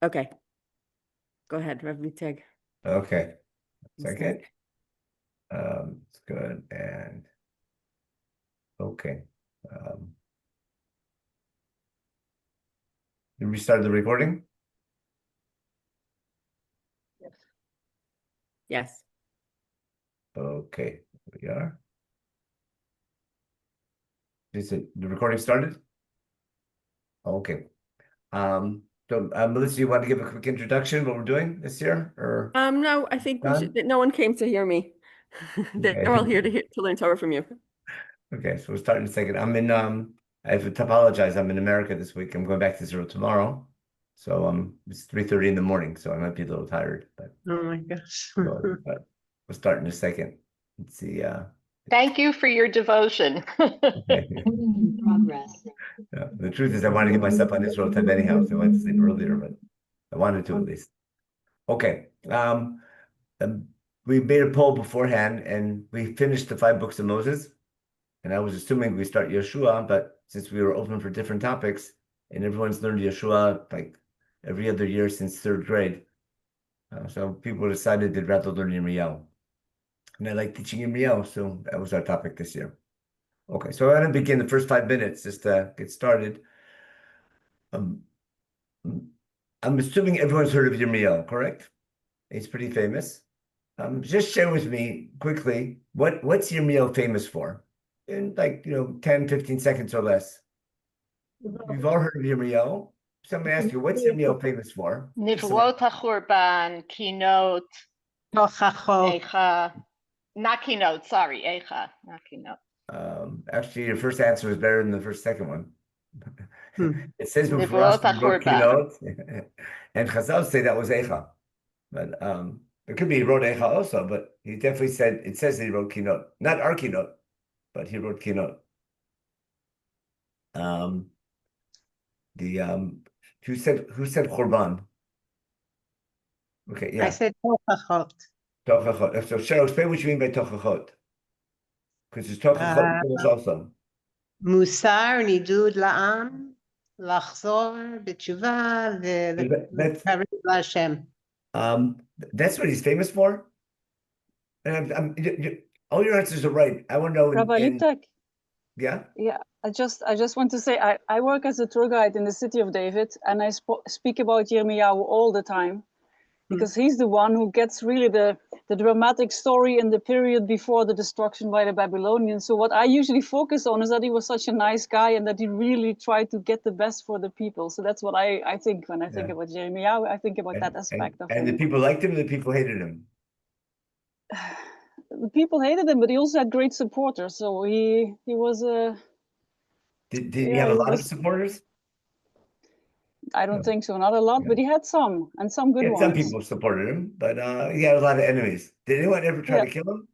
Okay. Go ahead, Leibtag. Okay. Second. It's good. And okay. Did we start the recording? Yes. Okay, here we are. Is it the recording started? Okay. So Melissa, you want to give a quick introduction what we're doing this year, or No, I think we should. No one came to hear me. They're okay. all here to learn Torah from you. Okay, so we're starting in a second. I'm in I have to apologize. I'm in America this week. I'm going back to Israel tomorrow. So it's 3:30 in the morning, so I might be a little tired, but Oh my gosh. but we'll start in a second. Let's see. Thank you for your devotion. Progress. Yeah, the truth is I want to get myself on Israel time anyhow, so I went to sleep earlier, but I wanted to at least. Okay. We made a poll beforehand and we finished the 5 books of Moses. And I was assuming we start Yeshua, but since we were open for different topics and everyone's learned Yeshua like every other year since 3rd grade, so people decided they'd rather learn Yirmiyahu. And I like teaching Yirmiyahu, so that was our topic this year. Okay, so I'm going to begin the first 5 minutes just to get started. I'm assuming everyone's heard of Yirmiyahu, correct? He's pretty famous. Just share with me quickly, what's Yirmiyahu famous for? In 10, 15 seconds or less. You've all heard of Yirmiyahu. Somebody asked you, what's Yirmiyahu famous for? Niv'ot HaChurban, Kinot, Tochachot. Eicha. Not Kinot, sorry, Eicha, not Kinot. Actually, your first answer was better than the second one. It says before Niv'ot us, he wrote HaChurban. Kinot, and Chazal say that was Eicha. But it could be he wrote Eicha also, but he definitely said, it says that he wrote Kinot. Not our Kinot, but he wrote Kinot. Who said Churban? Okay, yeah. I said Tochachot. Tochachot. So Cheryl, explain what you mean by Tochachot. Because it's Tochachot also. Musar, Nidud La'am, Lachzor, B'tshuva, V'karev L'Hashem. That's what he's famous for? And all your answers are right. I want to know. Rabbi Leibtag. Yeah? Yeah, I just want to say I work as a tour guide in the city of David, and I speak about Yirmiyahu all the time, because he's the one who gets really the dramatic story in the period before the destruction by the Babylonians. So what I usually focus on is that he was such a nice guy and that he really tried to get the best for the people. So that's what I think when I think about Yirmiyahu. I think about that aspect of him. And the people liked him, the people hated him. The people hated him, but he also had great supporters. So he was a. Did he have a lot of supporters? I don't think so, not a lot, but he had some, and some good ones. Some people supported him, but he had a lot of enemies. Did anyone ever try to kill him?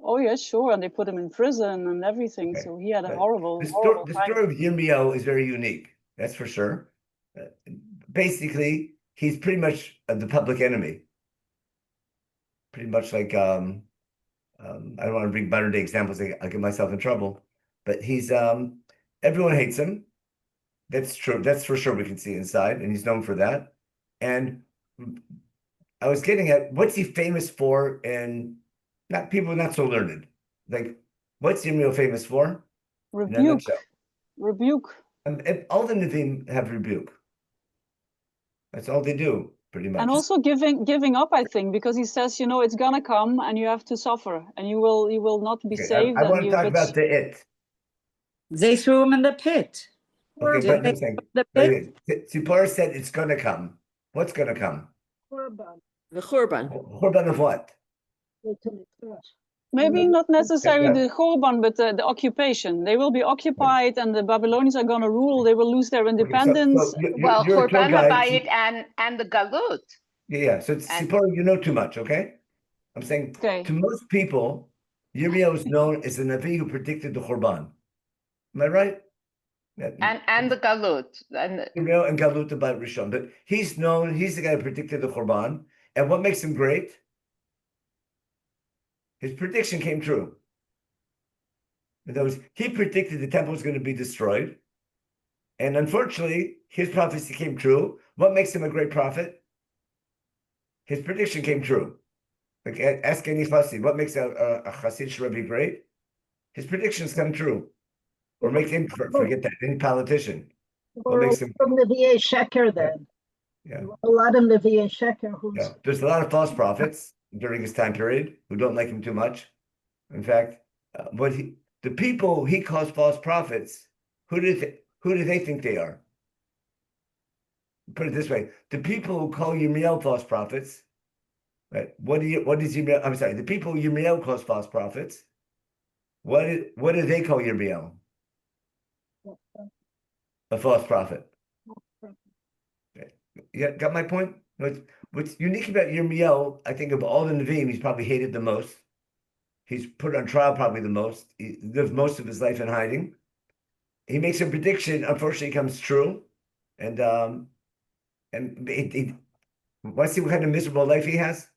Oh yeah, sure, and they put him in prison and everything. Okay. So he had a horrible. The story of Yirmiyahu is very unique. That's for sure. Basically, he's pretty much the public enemy. Pretty much like I don't want to bring modern day examples. I'll get myself in trouble. But he's everyone hates him. That's true. That's for sure. We can see inside, and he's known for that. And I was getting at what's he famous for, and not so learned. Like, what's Yirmiyahu famous for? Rebuke. Rebuke. And all the Nevi'im have rebuke. That's all they do, pretty much. And also giving up, I think, because he says, it's gonna come, and you have to suffer, and you will not be saved. I want to talk about the it. They threw him in the pit. Okay, but listen, Tzipora said it's going to come. What's going to come? The Churban. Churban of what? Maybe not necessarily the Churban, but the occupation. They will be occupied, and the Babylonians are going to rule. They will lose their independence. Well, Churban Habayit and the Galut. Yeah. So Tzipora, you know too much, okay? I'm saying to most people, Yirmiyahu is known as the Navi who predicted the Churban. Am I right? And the Galut. And Galut about Rishon. But he's the guy who predicted the Churban. And what makes him great? His prediction came true. In other words, he predicted the temple was going to be destroyed. And unfortunately, his prophecy came true. What makes him a great prophet? His prediction came true. Like, ask any chassid, what makes a chassid shrebi great? His predictions come true. Or make him forget that, any politician. What makes him from Nevi'ei Sheker then? Yeah. A lot of Nevi'ei Sheker who's Yeah. There's a lot of false prophets during his time period who don't like him too much. In fact, the people he calls false prophets, who do they think they are? Put it this way: the people who call Yirmiyahu false prophets, right? What is Yirmiyahu? I'm sorry, the people Yirmiyahu calls false prophets. What do they call Yirmiyahu? A false prophet. Yeah, got my point? What's unique about Yirmiyahu, I think of all the Nevi'im, he's probably hated the most. He's put on trial probably the most. He lived most of his life in hiding. He makes a prediction, unfortunately, comes true. And want to see what kind of miserable life he has?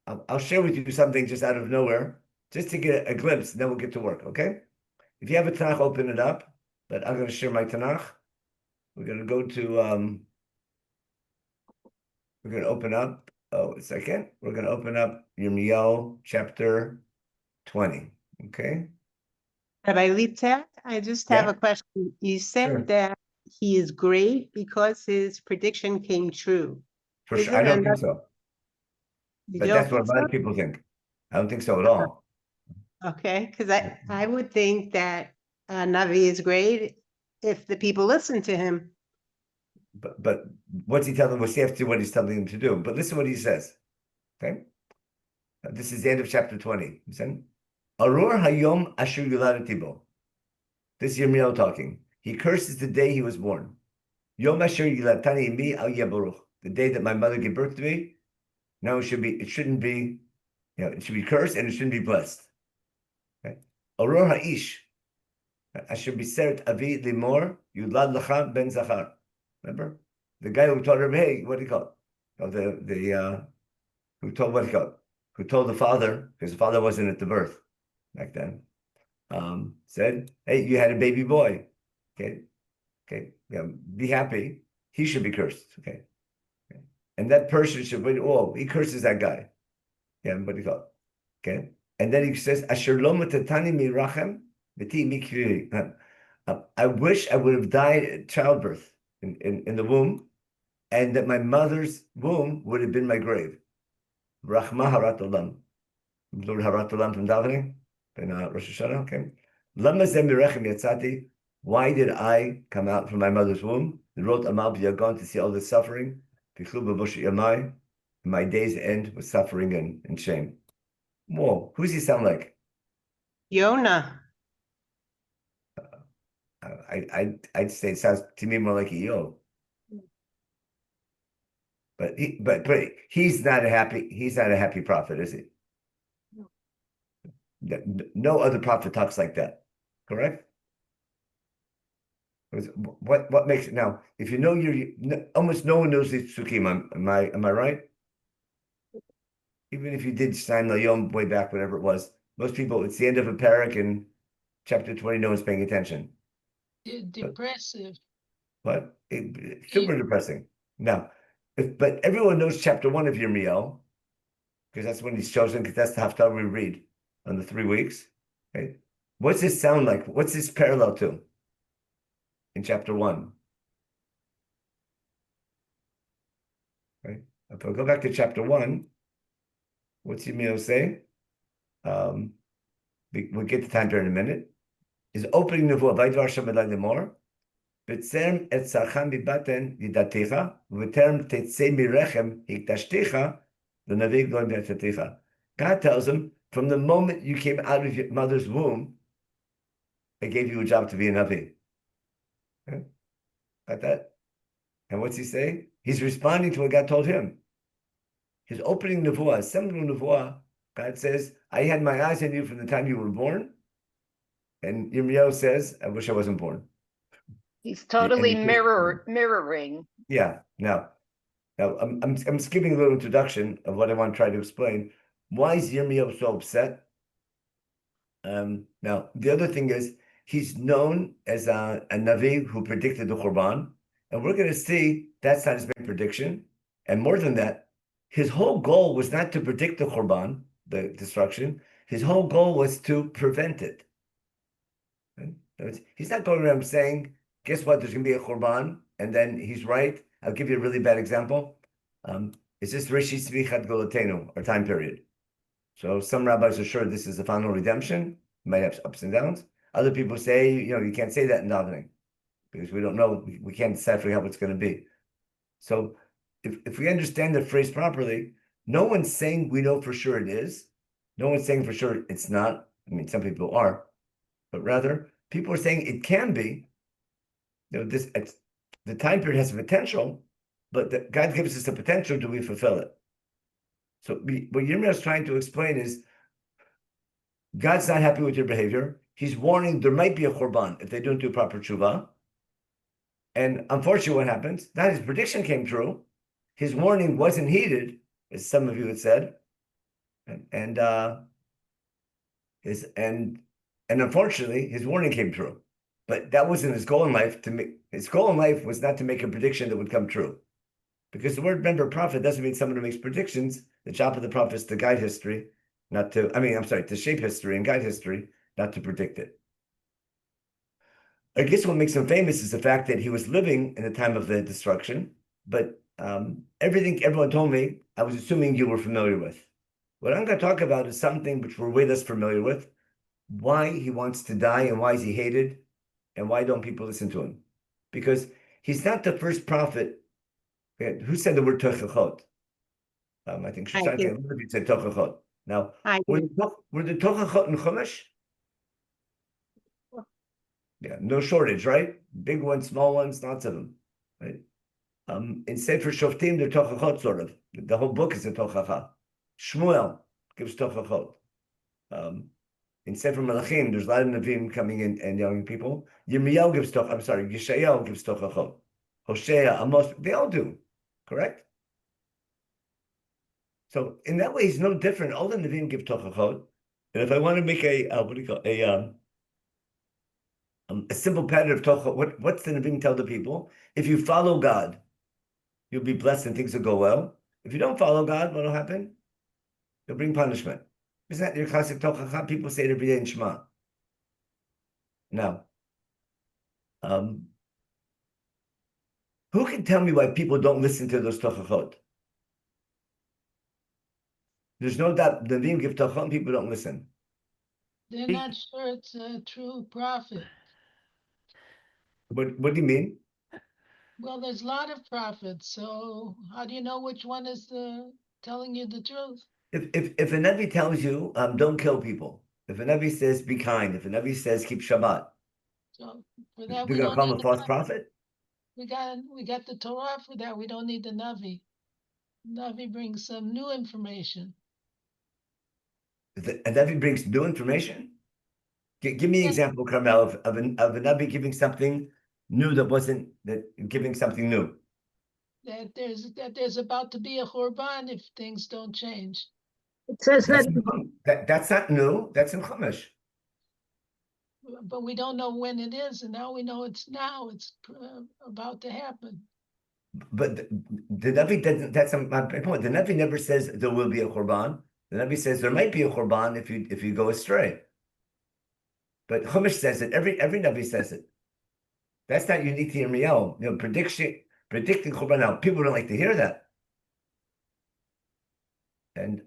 I'll share with you something just out of nowhere, just to get a glimpse, and then we'll get to work, okay? If you have a Tanakh, open it up. But I'm going to share my Tanakh. We're going to go to... we're going to open up, a second. We're going to open up Yirmiyahu chapter 20, okay? Rabbi Leibtag, I just have a question. You said that he is great because his prediction came true. For sure, I don't think so. But that's what a lot of people think. I don't think so at all. Okay, because I would think that Navi is great if the people listen to him. But what's he telling them? We'll see after what he's telling them to do. But listen what he says. Okay? This is the end of chapter 20. Listen. Arur hayom asher yuladati bo. This is Yirmiyahu talking. He curses the day he was born. Yom asher yuladtani mi al yabaruch. The day that my mother gave birth to me. Now it shouldn't be, it should be cursed and it shouldn't be blessed. Okay? Arur ha'ish asher biseret avi limor yulad lacha ben zachar. Remember? The guy who told him, hey, what do you call it? Who told the father, because the father wasn't at the birth back then, said, hey, you had a baby boy. Okay, be happy. He should be cursed. Okay. And that person should be, he curses that guy. Yeah, what do you call it? Okay. And then he says, Asher lo matatani mirachem v'ti mikri. I wish I would have died at childbirth. In the womb, and that my mother's womb would have been my grave. Rachma harat olam. Lord harat olam from davening in Rosh Hashanah. Okay. Lama zeh mirechem yatzati. Why did I come out from my mother's womb? The wrote Amal b'yagon to see all this suffering. V'chlu b'voshi yamai. My days end with suffering and shame. Whoa, who does he sound like? Yonah. I'd say it sounds to me more like a Eeyore. But he's not a happy prophet, is he? No other prophet talks like that. Correct? What makes it now? If you know almost no one knows these psukim. Am I right? Even if you did Shnaim Layom way back, whatever it was, most people, it's the end of a parak in chapter 20. No one's paying attention. Depressive. What? Super depressing. Now, but everyone knows chapter 1 of Yirmiyahu, because that's when he's chosen, because that's the Haftarah we read on the 3 weeks. Right? What's this sound like? What's this parallel to in chapter 1? Right? If I go back to chapter 1, what's Yirmiyahu say? We'll get the time during a minute. Is opening nevuah vayidvar Hashem elai lemor, b'tzerem et tzarchan mibaten yidatecha, v'terem tetzei mirechem hiktashticha, the navi going to God tells him, from the moment you came out of your mother's womb, I gave you a job to be a navi. Okay? Got that? And what's he say? He's responding to what God told him. His opening nevuah, seminal nevuah, God says, I had my eyes on you from the time you were born. And Yirmiyahu says, I wish I wasn't born. He's totally mirroring. Yeah. Now I'm skipping a little introduction of what I want to try to explain. Why is Yirmiyahu so upset? Now, the other thing is, he's known as a Navi who predicted the Khurban. And we're going to see that's not his main prediction. And more than that, his whole goal was not to predict the Khurban, the destruction. His whole goal was to prevent it. He's not going around saying, guess what, there's going to be a Khurban, and then he's right. I'll give you a really bad example. It's just Rishi Tzvichat Golotenu, our time period. So some rabbis are sure this is the final redemption. It might have ups and downs. Other people say, you can't say that in davening because we don't know. We can't decipher how it's going to be. So if we understand the phrase properly, no one's saying we know for sure it is. No one's saying for sure it's not. I mean, some people are, but rather people are saying it can be. The time period has a potential, but God gives us the potential. Do we fulfill it? So what Yirmiyahu is trying to explain is God's not happy with your behavior. He's warning there might be a Khurban if they don't do proper tshuva. And unfortunately, what happens? Not his prediction came true. His warning wasn't heeded, as some of you had said. And unfortunately, his warning came true. But that wasn't his goal in life. His goal in life was not to make a prediction that would come true. Because the word member prophet doesn't mean someone who makes predictions. The job of the prophet is to guide history, to shape history and guide history, not to predict it. I guess what makes him famous is the fact that he was living in the time of the destruction, but everything everyone told me, I was assuming you were familiar with. What I'm going to talk about is something which we're way less familiar with, why he wants to die and why is he hated, and why don't people listen to him? Because he's not the first prophet. Who said the word tochachot? I think Shoshana said tochachot. Now, were the tochachot in Chumash? Yeah, no shortage, right? Big ones, small ones, lots of them, right? In Sefer Shoftim, they're tochachot, sort of. The whole book is a tochacha. Shmuel gives tochachot. In Sefer Menachem, there's a lot of Navim coming in and young people. Yirmiyahu gives Yeshayahu gives tochachot. Hosea, Amos, they all do, correct? So in that way, he's no different. All the Navim give tochachot. And if I want to make a simple pattern of tochachot, what's the Navim tell the people? If you follow God, you'll be blessed and things will go well. If you don't follow God, what will happen? You'll bring punishment. Isn't that your classic tochachot? People say it every day in Shema. Now, who can tell me why people don't listen to those tochachot? There's no doubt the Navim give tochachot and people don't listen. They're not sure it's a true prophet. What do you mean? Well, there's a lot of prophets, so how do you know which one is telling you the truth? If a Navi tells you, don't kill people, if a Navi says be kind, if a Navi says keep Shabbat, So for that, you're going to call him a false prophet? We got the Torah for that. We don't need the Navi. Navi brings some new information. A Navi brings new information? Give me an example, Carmel, of a Navi giving something new giving something new. That there's about to be a Khurban if things don't change. It says that's not new. That's in Chumash. But we don't know when it is, and now we know it's now. It's about to happen. But the Navi doesn't. That's my point. The Navi never says there will be a Khurban. The Navi says there might be a Khurban if you go astray. But Chumash says it. Every Navi says it. That's not unique to Yirmiyahu. Predicting Khurban. Now people don't like to hear that. And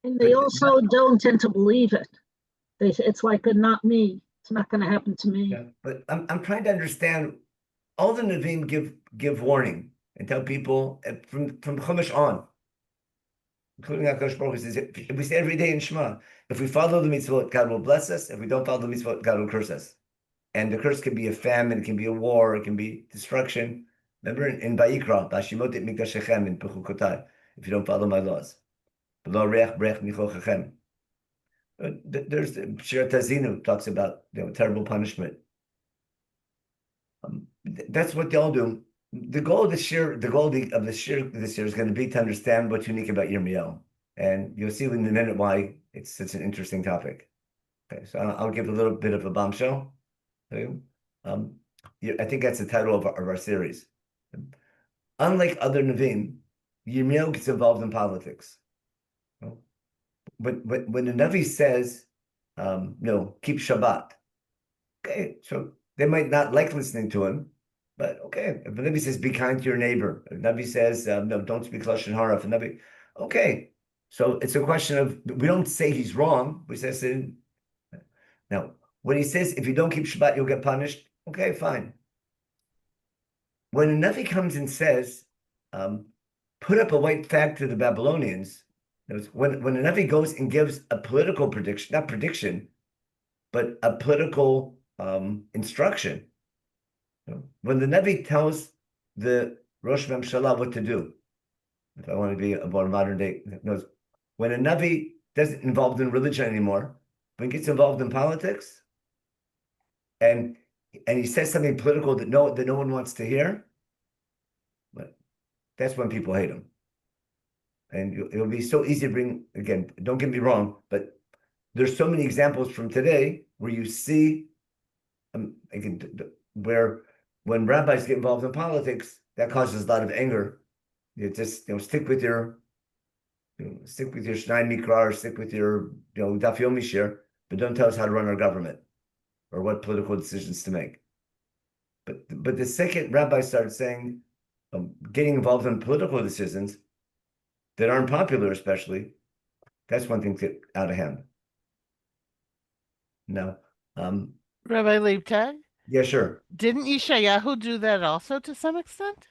they also don't tend to believe it. It's like not me. It's not going to happen to me. Yeah, but I'm trying to understand. All the Navim give warning and tell people from Chumash on, including HaKadosh Baruch Hu, says if we say every day in Shema, if we follow the mitzvot, God will bless us. If we don't follow the mitzvot, God will curse us. And the curse can be a famine, it can be a war, it can be destruction. Remember in Vayikra, Bashimot et Mikdashechem in Pechukotai, if you don't follow my laws. There's Shir Tazinu talks about terrible punishment. That's what they all do. The goal of the shir this year is going to be to understand what's unique about Yirmiyahu, and you'll see in a minute why it's such an interesting topic. Okay, so I'll give a little bit of a bombshell. I think that's the title of our series. Unlike other Nevi'im, Yirmiyahu gets involved in politics. When the Navi says, no, keep Shabbat, okay, so they might not like listening to him, but okay, if the Navi says, be kind to your neighbor, if the Navi says, no, don't speak Lashon Hara, if the Navi, okay, so it's a question of, we don't say he's wrong, we say, now, when he says, if you don't keep Shabbat, you'll get punished, okay, fine. When a Navi comes and says, put up a white flag to the Babylonians, when a Navi goes and gives a political prediction, not prediction, but a political instruction. When the Navi tells the Rosh Memshalah what to do, if I want to be a more modern day, when a Navi doesn't involved in religion anymore, when he gets involved in politics, and he says something political that no one wants to hear, but that's when people hate him. And it'll be so easy to bring, again, don't get me wrong, but there's so many examples from today where you see, again, where when rabbis get involved in politics, that causes a lot of anger. You just, stick with your Shnai Mikra, or stick with your, Daf Yomi Shir, but don't tell us how to run our government or what political decisions to make. But the second rabbis started saying, getting involved in political decisions that aren't popular, especially, that's when things get out of hand. Now, Rabbi Leibtag? Yeah, sure. Didn't Yirmiyahu do that also to some extent?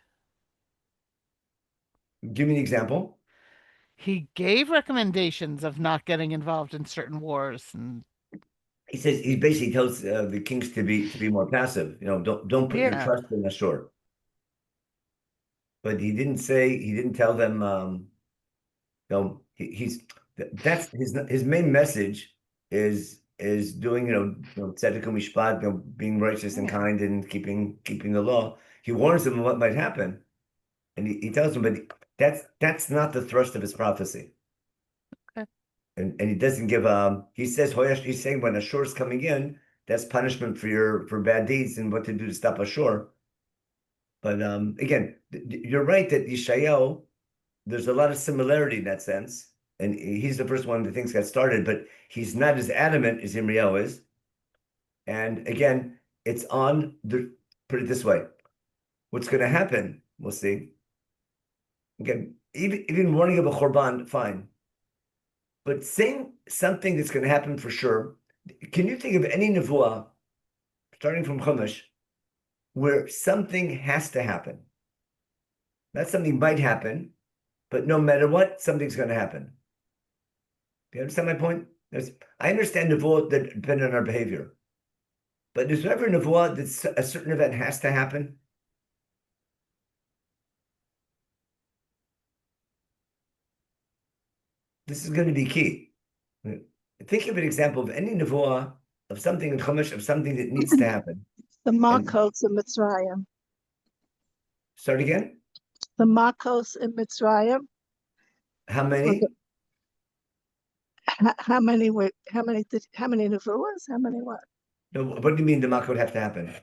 Give me an example. He gave recommendations of not getting involved in certain wars, and he basically tells the kings to be more passive. Don't put your trust in Ashur. But he didn't tell them. That's his main message is doing tzedek u'mishpat, being righteous and kind and keeping the law. He warns them of what might happen, and he tells them, but that's not the thrust of his prophecy. Okay. And he doesn't give he says he's saying when Ashur is coming in, that's punishment for bad deeds and what to do to stop Ashur. But again, you're right that Yeshayahu, there's a lot of similarity in that sense, and he's the first one that things got started, but he's not as adamant as Yirmiyahu is. And again, it's on put it this way, what's going to happen, we'll see. Again, even warning of a Chorban, fine. But saying something that's going to happen for sure, can you think of any nevuah, starting from Chumash, where something has to happen? Not something might happen, but no matter what, something's going to happen. Do you understand my point? I understand nevuah that depend on our behavior. But is there ever nevuah that a certain event has to happen? This is going to be key. Think of an example of any nevuah, of something in Chumash, of something that needs to happen. The Makos in Mitzrayim. Start again? The Makos in Mitzrayim. How many? How many nevuahs? How many what? No, what do you mean the Makot have to happen?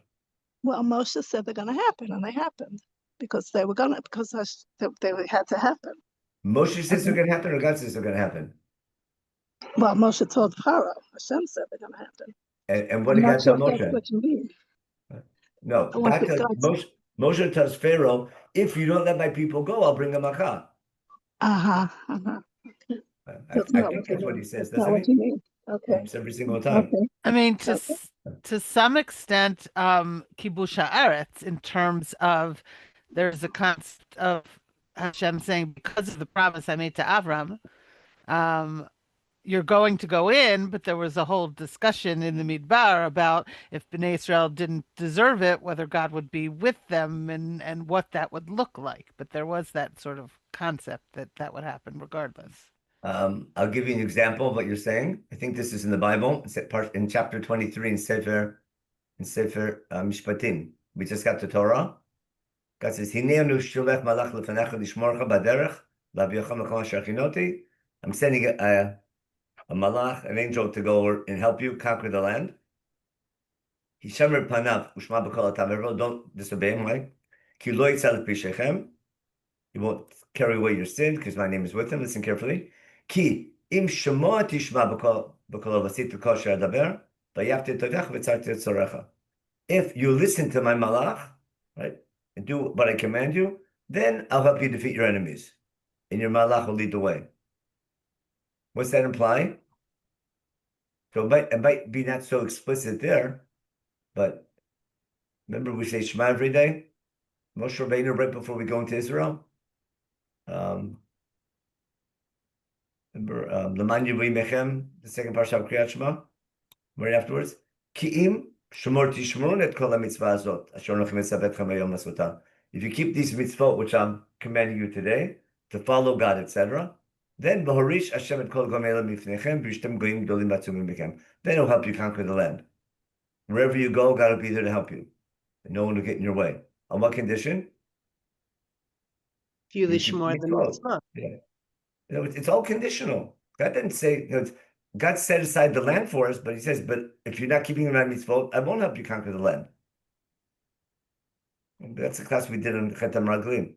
Well, Moshe said they're going to happen, and they happened because they had to happen. Moshe says they're going to happen, or God says they're going to happen? Well, Moshe told Pharaoh. Hashem said they're going to happen. And what did God tell Moshe? What you mean? No, Moshe tells Pharaoh, if you don't let my people go, I'll bring a makah. I think that's what he says. That's what you mean. Okay. It's every single time. Okay. I mean, to some extent, kibush haaretz, in terms of there's a concept of Hashem saying, because of the promise I made to Avram, you're going to go in, but there was a whole discussion in the Midbar about if Bnei Israel didn't deserve it, whether God would be with them and what that would look like. But there was that sort of concept that would happen regardless. I'll give you an example of what you're saying. I think this is in the Bible. It's in chapter 23 in Sefer Mishpatim. We just got to Torah. God says, I'm sending a malach, an angel, to go and help you conquer the land. Hishamer panav ushma b'kol hatam. Don't disobey him, right? Ki lo yitzal pishechem. He won't carry away your sin because my name is with him. Listen carefully. Ki im shema tishma b'kol vasit b'kol she'adaber v'yafte tovech v'tzarti tzorecha. If you listen to my malach, right, and do what I command you, then I'll help you defeat your enemies, and your malach will lead the way. What's that imply? So it might be not so explicit there, but remember we say Shema every day? Moshe Rabbeinu right before we go into Israel. Remember Menachem, the second parsha of Kriyat Shema, right afterwards. Ki'im shemor tishmorun et kol ha-mitzvah azot asher anochem metzavetchem hayom lasota. If you keep these mitzvot which I'm commanding you today to follow God, etc., then b'horish Hashem et kol gomei mifnechem v'yishtem goyim gdolim batzumim b'chem. Then He'll help you conquer the land. Wherever you go, God will be there to help you, and no one will get in your way. On what condition? If you lishmor the mitzvah. Yeah. You know, it's all conditional. God didn't say, God set aside the land for us, but He says, but if you're not keeping the mitzvot, I won't help you conquer the land. And that's the class we did on Chetam Raglim.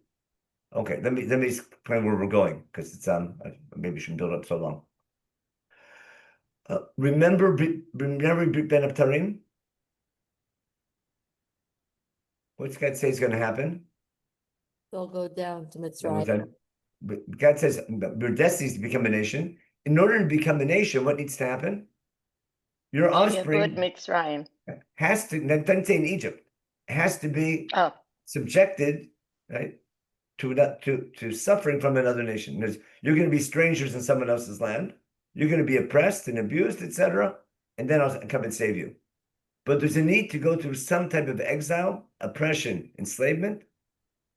Okay, let me explain where we're going, because it's maybe we shouldn't build up so long. Remember Ben Abtarim? What's God say is going to happen? They'll go down to Mitzrayim. God says your destiny is to become a nation. In order to become a nation, what needs to happen? Your offspring has to, doesn't say in Egypt, has to be subjected, right, to suffering from another nation. You're going to be strangers in someone else's land. You're going to be oppressed and abused, etc. And then I'll come and save you. But there's a need to go through some type of exile, oppression, enslavement,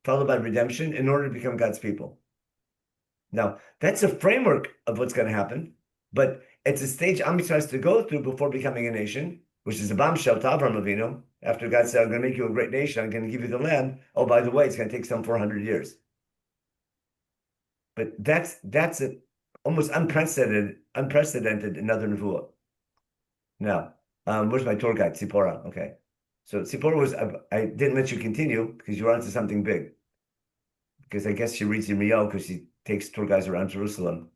followed by redemption in order to become God's people. Now, that's a framework of what's going to happen, but it's a stage Am Yisrael has to go through before becoming a nation, which is a bombshell to Avraham Avinu. After God said, I'm going to make you a great nation, I'm going to give you the land. Oh, by the way, it's going to take some 400 years. But that's almost unprecedented in other nevuah. Now, where's my tour guide? Tzipora. Okay. So Tzipora was, I didn't let you continue because you were onto something big. Because I guess she reads Yirmiyahu because she takes tour guides around Jerusalem.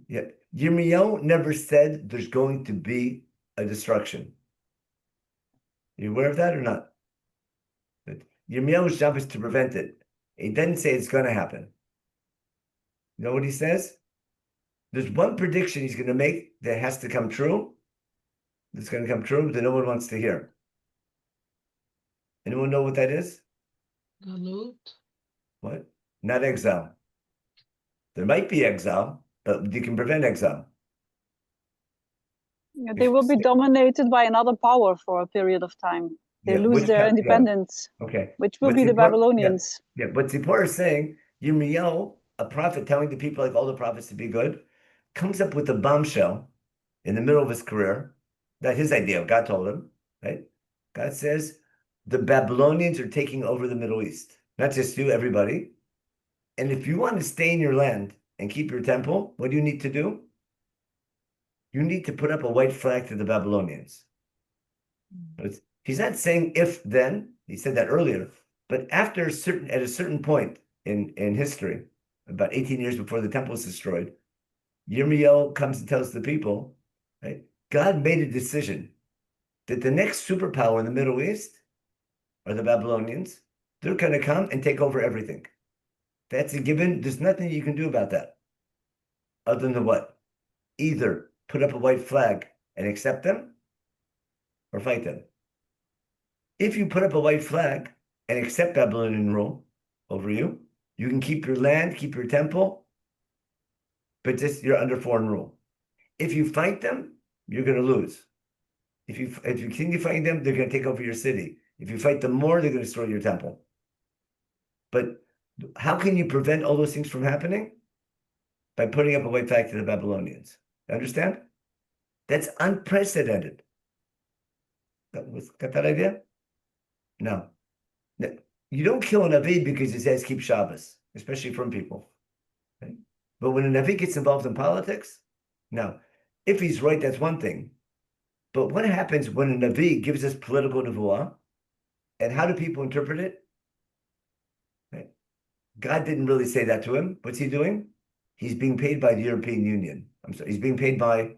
Yeah. Yirmiyahu never said there's going to be a destruction. You aware of that or not? But Yirmiyahu's job is to prevent it. He doesn't say it's going to happen. You know what he says? There's one prediction he's going to make that has to come true. That's going to come true that no one wants to hear. Anyone know what that is? Galut. What? Not exile. There might be exile, but you can prevent exile. Yeah, they will be dominated by another power for a period of time. They lose their independence, which will be the Babylonians. Yeah, but Tzipora is saying, Yirmiyahu, a prophet telling the people like all the prophets to be good, comes up with a bombshell in the middle of his career, not his idea, God told him, right? God says, the Babylonians are taking over the Middle East. Not just you, everybody. And if you want to stay in your land and keep your temple, what do you need to do? You need to put up a white flag to the Babylonians. He's not saying if then, he said that earlier, but at a certain point in history, about 18 years before the temple was destroyed, Yirmiyahu comes and tells the people, right, God made a decision that the next superpower in the Middle East are the Babylonians. They're going to come and take over everything. That's a given. There's nothing you can do about that. Other than what? Either put up a white flag and accept them or fight them. If you put up a white flag and accept Babylonian rule over you, you can keep your land, keep your temple, but just you're under foreign rule. If you fight them, you're going to lose. If you continue fighting them, they're going to take over your city. If you fight them more, they're going to destroy your temple. But how can you prevent all those things from happening? By putting up a white flag to the Babylonians. Understand? That's unprecedented. Got that idea? No. You don't kill a Navi because he says keep Shabbos, especially from people. Okay? But when a Navi gets involved in politics, Now, if he's right, that's one thing. But what happens when a Navi gives us political nevuah? And how do people interpret it? Right? God didn't really say that to him. What's he doing? He's being paid by the European Union. I'm sorry, he's being paid by,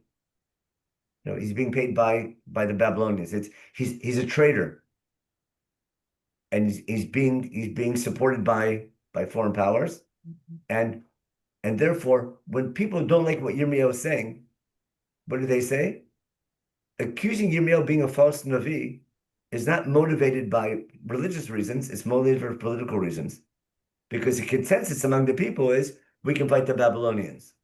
he's being paid by the Babylonians. He's a traitor. And he's being supported by foreign powers. And therefore, when people don't like what Yirmiyahu is saying, what do they say? Accusing Yirmiyahu of being a false Navi is not motivated by religious reasons, it's motivated for political reasons. Because the consensus among the people is, we can fight the Babylonians.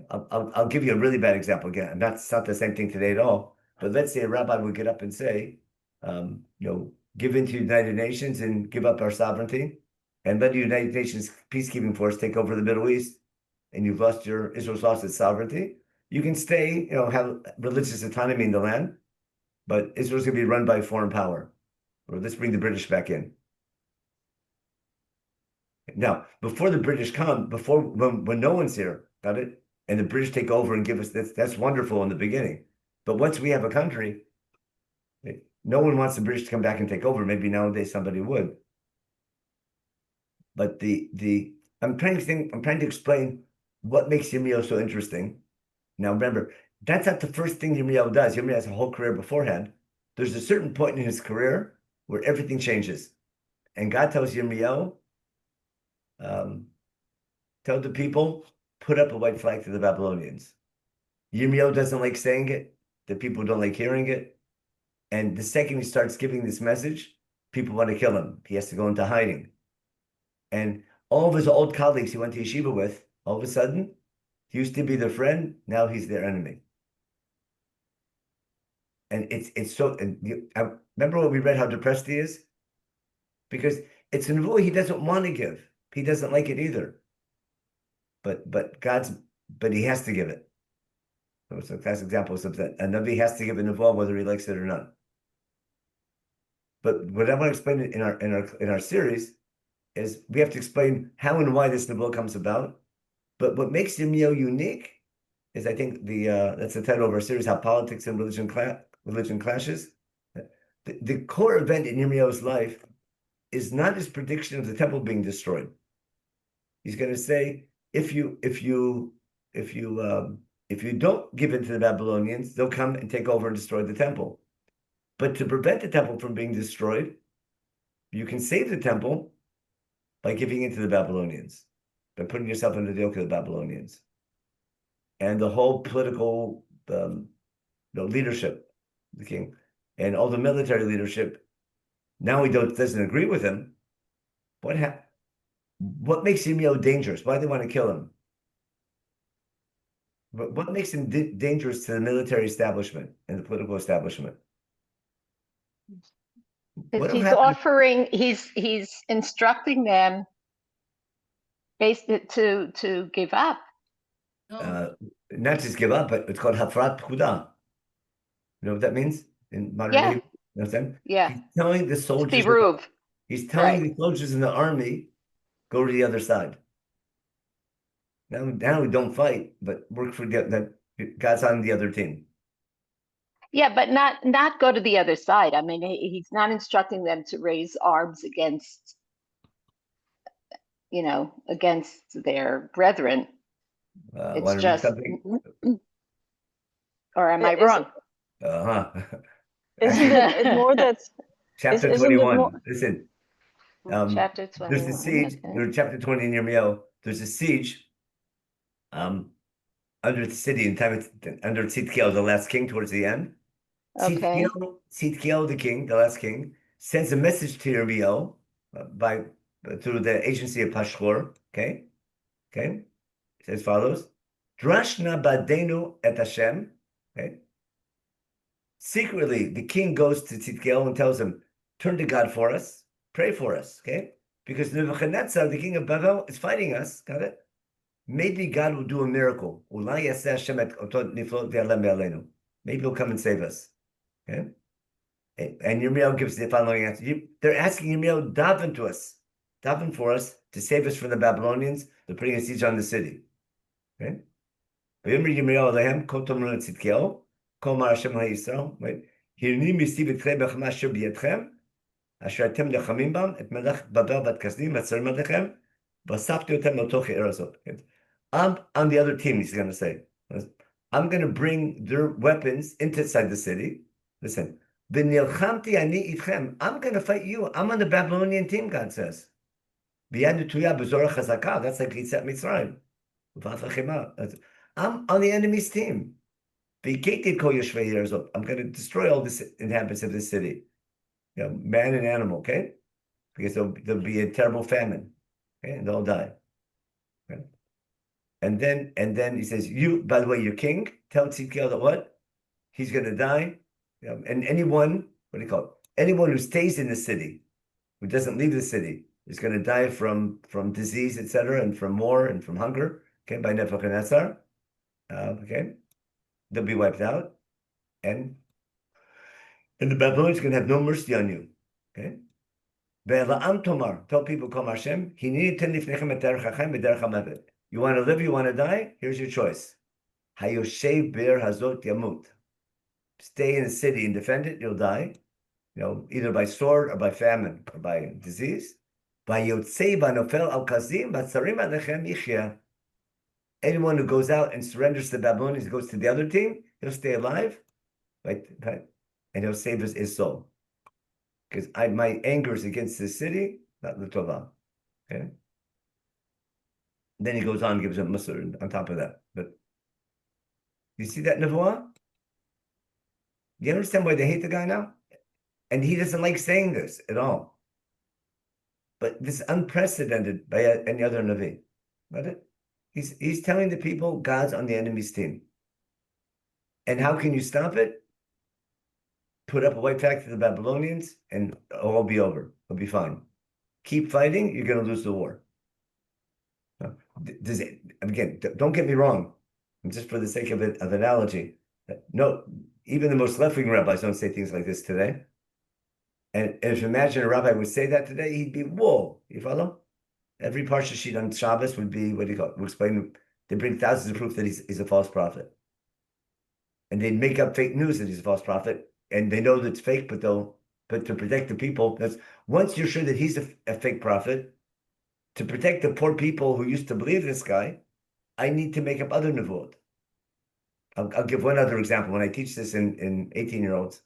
I'll give you a really bad example again. And that's not the same thing today at all. But let's say a rabbi would get up and say, give in to the United Nations and give up our sovereignty, and let the United Nations peacekeeping force take over the Middle East, and Israel's lost its sovereignty. You can stay, have religious autonomy in the land, but Israel's going to be run by foreign power. Or let's bring the British back in. Now, before the British come, when no one's here, got it? And the British take over and give us that's wonderful in the beginning. But once we have a country, no one wants the British to come back and take over. Maybe nowadays somebody would. But I'm trying to explain what makes Yirmiyahu so interesting. Now remember, that's not the first thing Yirmiyahu does. Yirmiyahu has a whole career beforehand. There's a certain point in his career where everything changes. And God tells Yirmiyahu, tell the people, put up a white flag to the Babylonians. Yirmiyahu doesn't like saying it. The people don't like hearing it. And the second he starts giving this message, people want to kill him. He has to go into hiding. And all of his old colleagues he went to yeshiva with, all of a sudden, he used to be their friend, now he's their enemy. And it's so, I remember when we read how depressed he is? Because it's a nevuah he doesn't want to give. He doesn't like it either. But he has to give it. So it's a classic example of something. A Navi has to give a nevuah whether he likes it or not. But what I want to explain in our series is we have to explain how and why this nevuah comes about. But what makes Yirmiyahu unique is, I think, that's the title of our series, How Politics and Religion Clashes. The core event in Yirmiyahu's life is not his prediction of the temple being destroyed. He's going to say, if you don't give in to the Babylonians, they'll come and take over and destroy the temple. But to prevent the temple from being destroyed, you can save the temple by giving in to the Babylonians, by putting yourself under the yoke of the Babylonians. And the whole political leadership, the king, and all the military leadership, now he doesn't agree with him. What makes Yirmiyahu dangerous? Why do they want to kill him? What makes him dangerous to the military establishment and the political establishment? He's instructing them to give up. Not just give up, but it's called Hafrat Pekudah. You know what that means in modern day? You know what I'm saying? Yeah. He's telling the soldiers. He's telling the soldiers in the army, go to the other side. Now we don't fight, but work for that. God's on the other team. Yeah, but not go to the other side. I mean, he's not instructing them to raise arms against their brethren. It's just, or am I wrong? Isn't it more that chapter 21? Listen, chapter 21. There's a siege. Okay. Chapter 20 in Yirmiyahu. There's a siege. Under the city under Tzidkiel, the last king, towards the end. Okay. Tzidkiel, the king, the last king, sends a message to Yirmiyahu through the agency of Pashhur. Okay. It says follows: Drashna badenu et Hashem. Okay. Secretly, the king goes to Tzidkiel and tells him, "Turn to God for us, pray for us." Okay, because Nebuchadnezzar, the king of Babel, is fighting us. Got it? Maybe God will do a miracle. Maybe he'll come and save us. Okay? And Yirmiyahu gives the following answer. They're asking Yirmiyahu, daven to us. Daven for us to save us from the Babylonians. They're putting a siege on the city. Okay? ויאמר ירמיהו אליהם, כה תאמרו לצדקיהו, כה אמר השם לישראל, הנני מוסיף אתכם בחמה אשר בידכם, אשר אתם נלחמים בם, את מלך בבל ואת כסדים והצרים עליכם, ואספתי אותם לתוך העיר הזאת. I'm on the other team, he's going to say. I'm going to bring their weapons inside the city. Listen, ונלחמתי אני איתכם. I'm going to fight you. I'm on the Babylonian team, God says. ביד נטויה בזרוע חזקה. That's like יציאת מצרים. I'm on the enemy's team. והכיתי את כל יושבי העיר הזאת. I'm going to destroy all the inhabitants of this city. You know, man and animal, okay? Because there'll be a terrible famine. Okay, and they'll die. Okay? And then he says, you, by the way, your king, tell Tzidkiel that what? He's going to die. And anyone, what do you call it? Anyone who stays in the city, who doesn't leave the city, is going to die from disease, etc., and from war and from hunger, okay, by Nebuchadnezzar. Okay? They'll be wiped out. And the Babylonians are going to have no mercy on you. Okay? Ve'ela'am tomar, tell people, Kol Hashem, hineni ten lifnechem et derech hachem v'derech hamovet. You want to live, you want to die? Here's your choice. Hayoshev bir hazot yamut. Stay in the city and defend it, you'll die. You know, either by sword or by famine or by disease. Vayotzei v'nofel al kazim v'tzarim alechem yichya. Anyone who goes out and surrenders to the Babylonians, goes to the other team, he'll stay alive, right? And he'll save his soul. Because my anger is against this city, not the Torah. Okay? Then he goes on and gives a Musar on top of that. But you see that Nevuah? You understand why they hate the guy now? And he doesn't like saying this at all. But this is unprecedented by any other Navi. Got it? He's telling the people God's on the enemy's team. And how can you stop it? Put up a white flag to the Babylonians and it'll all be over. It'll be fine. Keep fighting, you're going to lose the war. Again, don't get me wrong. Just for the sake of analogy. No, even the most left-wing rabbis don't say things like this today. And if you imagine a rabbi would say that today, he'd be, whoa, you follow? Every parsha sheet on Shabbos would be, what do you call it? We'll explain, they bring thousands of proof that he's a false prophet. And they'd make up fake news that he's a false prophet. And they know that it's fake, but to protect the people, that's once you're sure that he's a fake prophet, to protect the poor people who used to believe this guy, I need to make up other nevuot. I'll give one other example. When I teach this in 18-year-olds,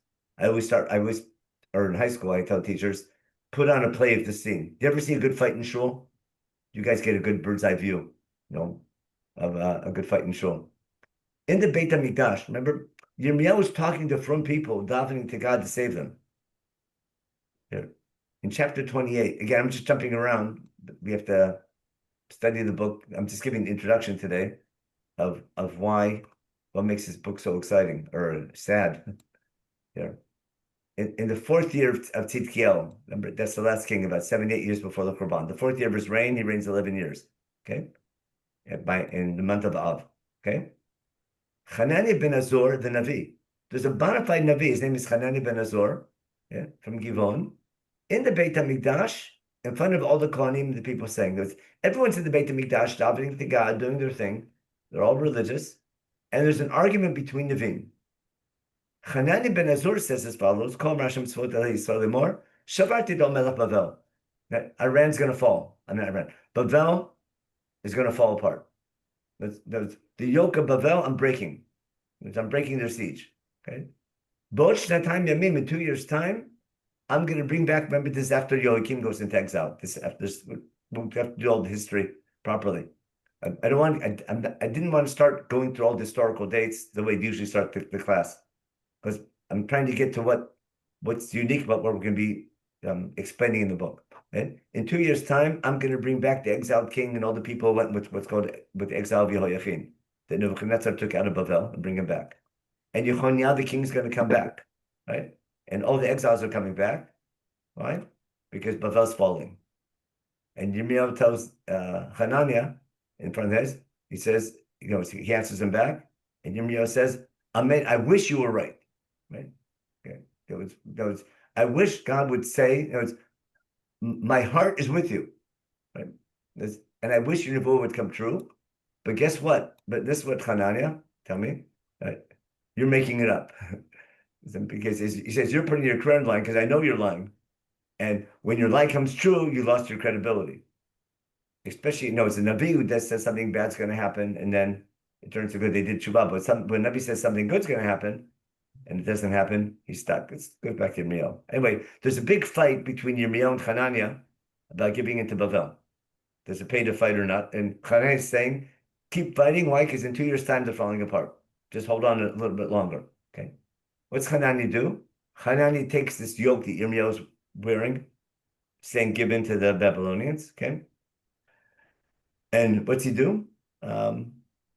or in high school, I tell teachers, put on a play of the scene. Do you ever see a good fight in shul? You guys get a good bird's eye view, of a good fight in shul. In the Beit HaMikdash, remember, Yirmiyahu was talking to from people, davening to God to save them. Here, in chapter 28, again, I'm just jumping around. We have to study the book. I'm just giving the introduction today of what makes this book so exciting or sad. Here, in the 4th year of Tzidkiel, remember, that's the last king, about 7-8 years before the Korban. The 4th year of his reign, he reigns 11 years. Okay, in the month of Av. Okay. Hanani ben Azor, the Navi. There's a bona fide Navi. His name is Hanani ben Azor, from Givon, in the Beit HaMikdash, in front of all the Kohanim, the people saying, everyone's in the Beit HaMikdash, davening to God, doing their thing. They're all religious. And there's an argument between Navim. Hanani ben Azor says as follows, Kol Rashem Tzvot Elei Yisrael Lemor, Shavarti Dol Melech Bavel. Iran's going to fall. I mean, Iran. Bavel is going to fall apart. The yoke of Bavel, I'm breaking. I'm breaking their siege. Okay. Bo'ot Shnatayim Yamim, in 2 years' time, I'm going to bring back. Remember, this is after Yoakim goes into exile. We'll have to do all the history properly. I didn't want to start going through all the historical dates the way we usually start the class, because I'm trying to get to what's unique about what we're going to be explaining in the book. Right? In 2 years' time, I'm going to bring back the exiled king and all the people who went with what's called with the exile of Yehoiachin that Nebuchadnezzar took out of Bavel and bring him back. And Yechoniah, the king's going to come back, right? And all the exiles are coming back, right? Because Bavel's falling. And Yirmiyahu tells Hananiah in front of his, he says, he answers him back, and Yirmiyahu says, Amen, I wish you were right, right? Okay. That was I wish God would say, my heart is with you, right? And I wish your nevuah would come true, But guess what? But this is what Hananiah, tell me, you're making it up. Because he says, you're putting your credit line because I know you're lying. And when your lie comes true, you lost your credibility. Especially, it's a Navi who says something bad's going to happen, and then it turns out good they did tshuva. But when Navi says something good's going to happen, and it doesn't happen, he's stuck. It goes back to Yirmiyahu. Anyway, there's a big fight between Yirmiyahu and Hananiah about giving into Bavel. Does it pay to fight or not? And Hananiah is saying, keep fighting. Why? Because in 2 years' time, they're falling apart. Just hold on a little bit longer. Okay. What's Hananiah do? Hananiah takes this yoke that Yirmiyahu's wearing, saying, give in to the Babylonians. Okay. And what's he do?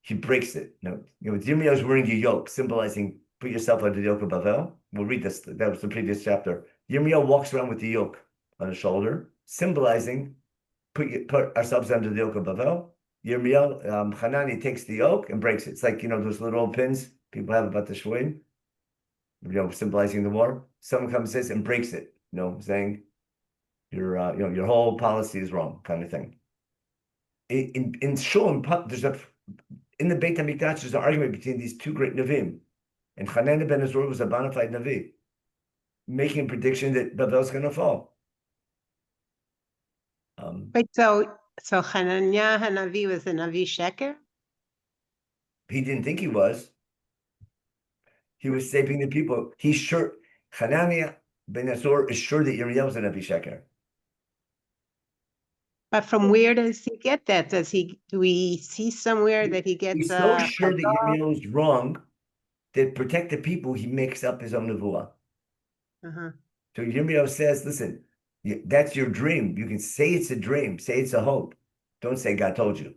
He breaks it. Yirmiyahu's wearing a yoke, symbolizing put yourself under the yoke of Bavel. We'll read this. That was the previous chapter. Yirmiyahu walks around with the yoke on his shoulder, symbolizing put ourselves under the yoke of Bavel. Yirmiyahu, Hanani takes the yoke and breaks it. It's like, those little pins people have about the shvuim, symbolizing the war. Someone comes this and breaks it, saying your whole policy is wrong, kind of thing. In Shulam, in the Beit HaMikdash, there's an argument between these two great Nevi'im. And Hananiah ben Azor was a bona fide Navi, making a prediction that Babel's going to fall. Wait, so Hananiah Hanavi was a Navi Sheker? He didn't think he was. He was saving the people. He's sure. Hananiah ben Azor is sure that Yirmiyahu was a Navi Sheker. But from where does he get that? Do we see somewhere that he gets He's so sure that Yirmiyahu is wrong that to protect the people, he makes up his own nevuah. So Yirmiyahu says, listen, that's your dream. You can say it's a dream, say it's a hope. Don't say God told you.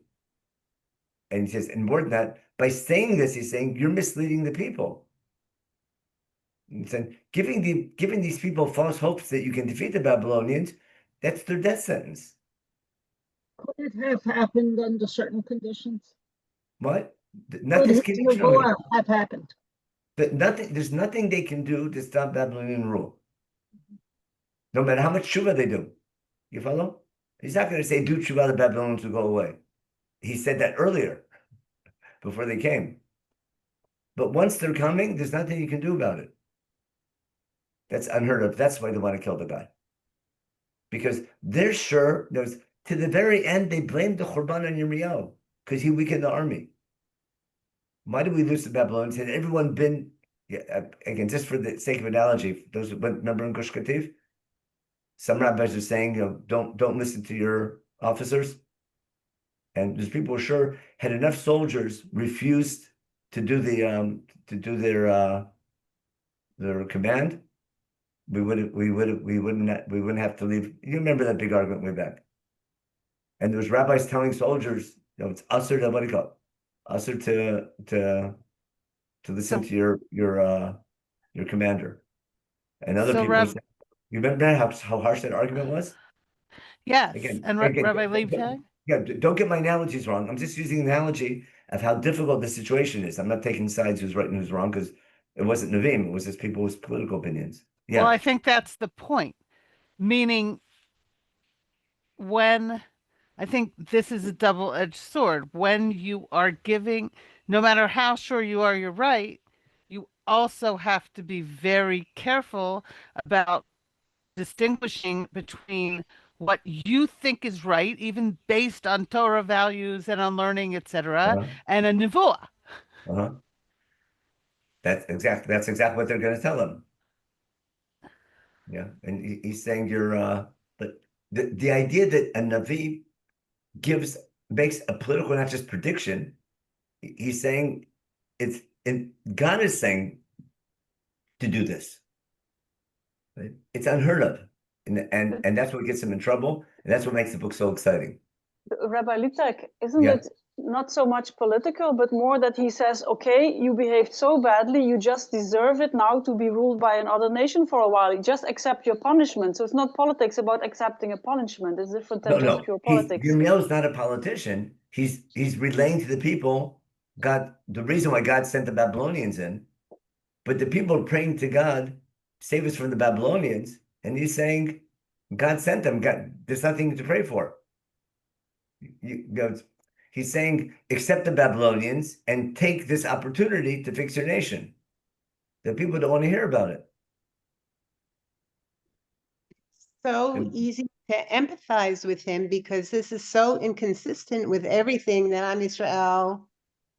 And he says, and more than that, by saying this, he's saying you're misleading the people. He said, giving these people false hopes that you can defeat the Babylonians, that's their death sentence. Could it have happened under certain conditions? What? Not this case. Have happened. There's nothing they can do to stop Babylonian rule. No matter how much tshuva they do. You follow? He's not going to say, do tshuva, the Babylonians will go away. He said that earlier, before they came. But once they're coming, there's nothing you can do about it. That's unheard of. That's why they want to kill the guy. Because they're sure, to the very end, they blamed the Churban on Yirmiyahu, because he weakened the army. Why did we lose the Babylonians? Had everyone been, again, just for the sake of analogy, those who remember in Gush Katif, some rabbis are saying, don't listen to your officers. And those people were sure, had enough soldiers refused to do their command, we wouldn't have to leave. You remember that big argument way back. And there was rabbis telling soldiers, it's usher to what do you call it? Usher to listen to your commander. And other people said, you remember how harsh that argument was? Yes. Again, Rabbi Leibtag? Yeah, don't get my analogies wrong. I'm just using the analogy of how difficult the situation is. I'm not taking sides who's right and who's wrong, because it wasn't Nevi'im, it was just people with political opinions. Yeah. Well, I think that's the point. Meaning, I think this is a double-edged sword. When you are giving, no matter how sure you are you're right, you also have to be very careful about distinguishing between what you think is right, even based on Torah values and on learning, etc., and a nevuah. That's exactly what they're going to tell him. Yeah, and he's saying but the idea that a Navi makes a political, not just prediction. He's saying God is saying to do this. Right? It's unheard of. And that's what gets him in trouble. And that's what makes the book so exciting. Rabbi Leibtag, isn't it not so much political, but more that he says, okay, you behaved so badly, you just deserve it now to be ruled by another nation for a while. You just accept your punishment. So it's not politics about accepting a punishment. It's different than just pure politics. Yirmiyahu is not a politician. He's relaying to the people the reason why God sent the Babylonians in. But the people are praying to God, save us from the Babylonians. And he's saying, God sent them. God, there's nothing to pray for. He's saying, accept the Babylonians and take this opportunity to fix your nation. The people don't want to hear about it. So easy to empathize with him because this is so inconsistent with everything that Am Yisrael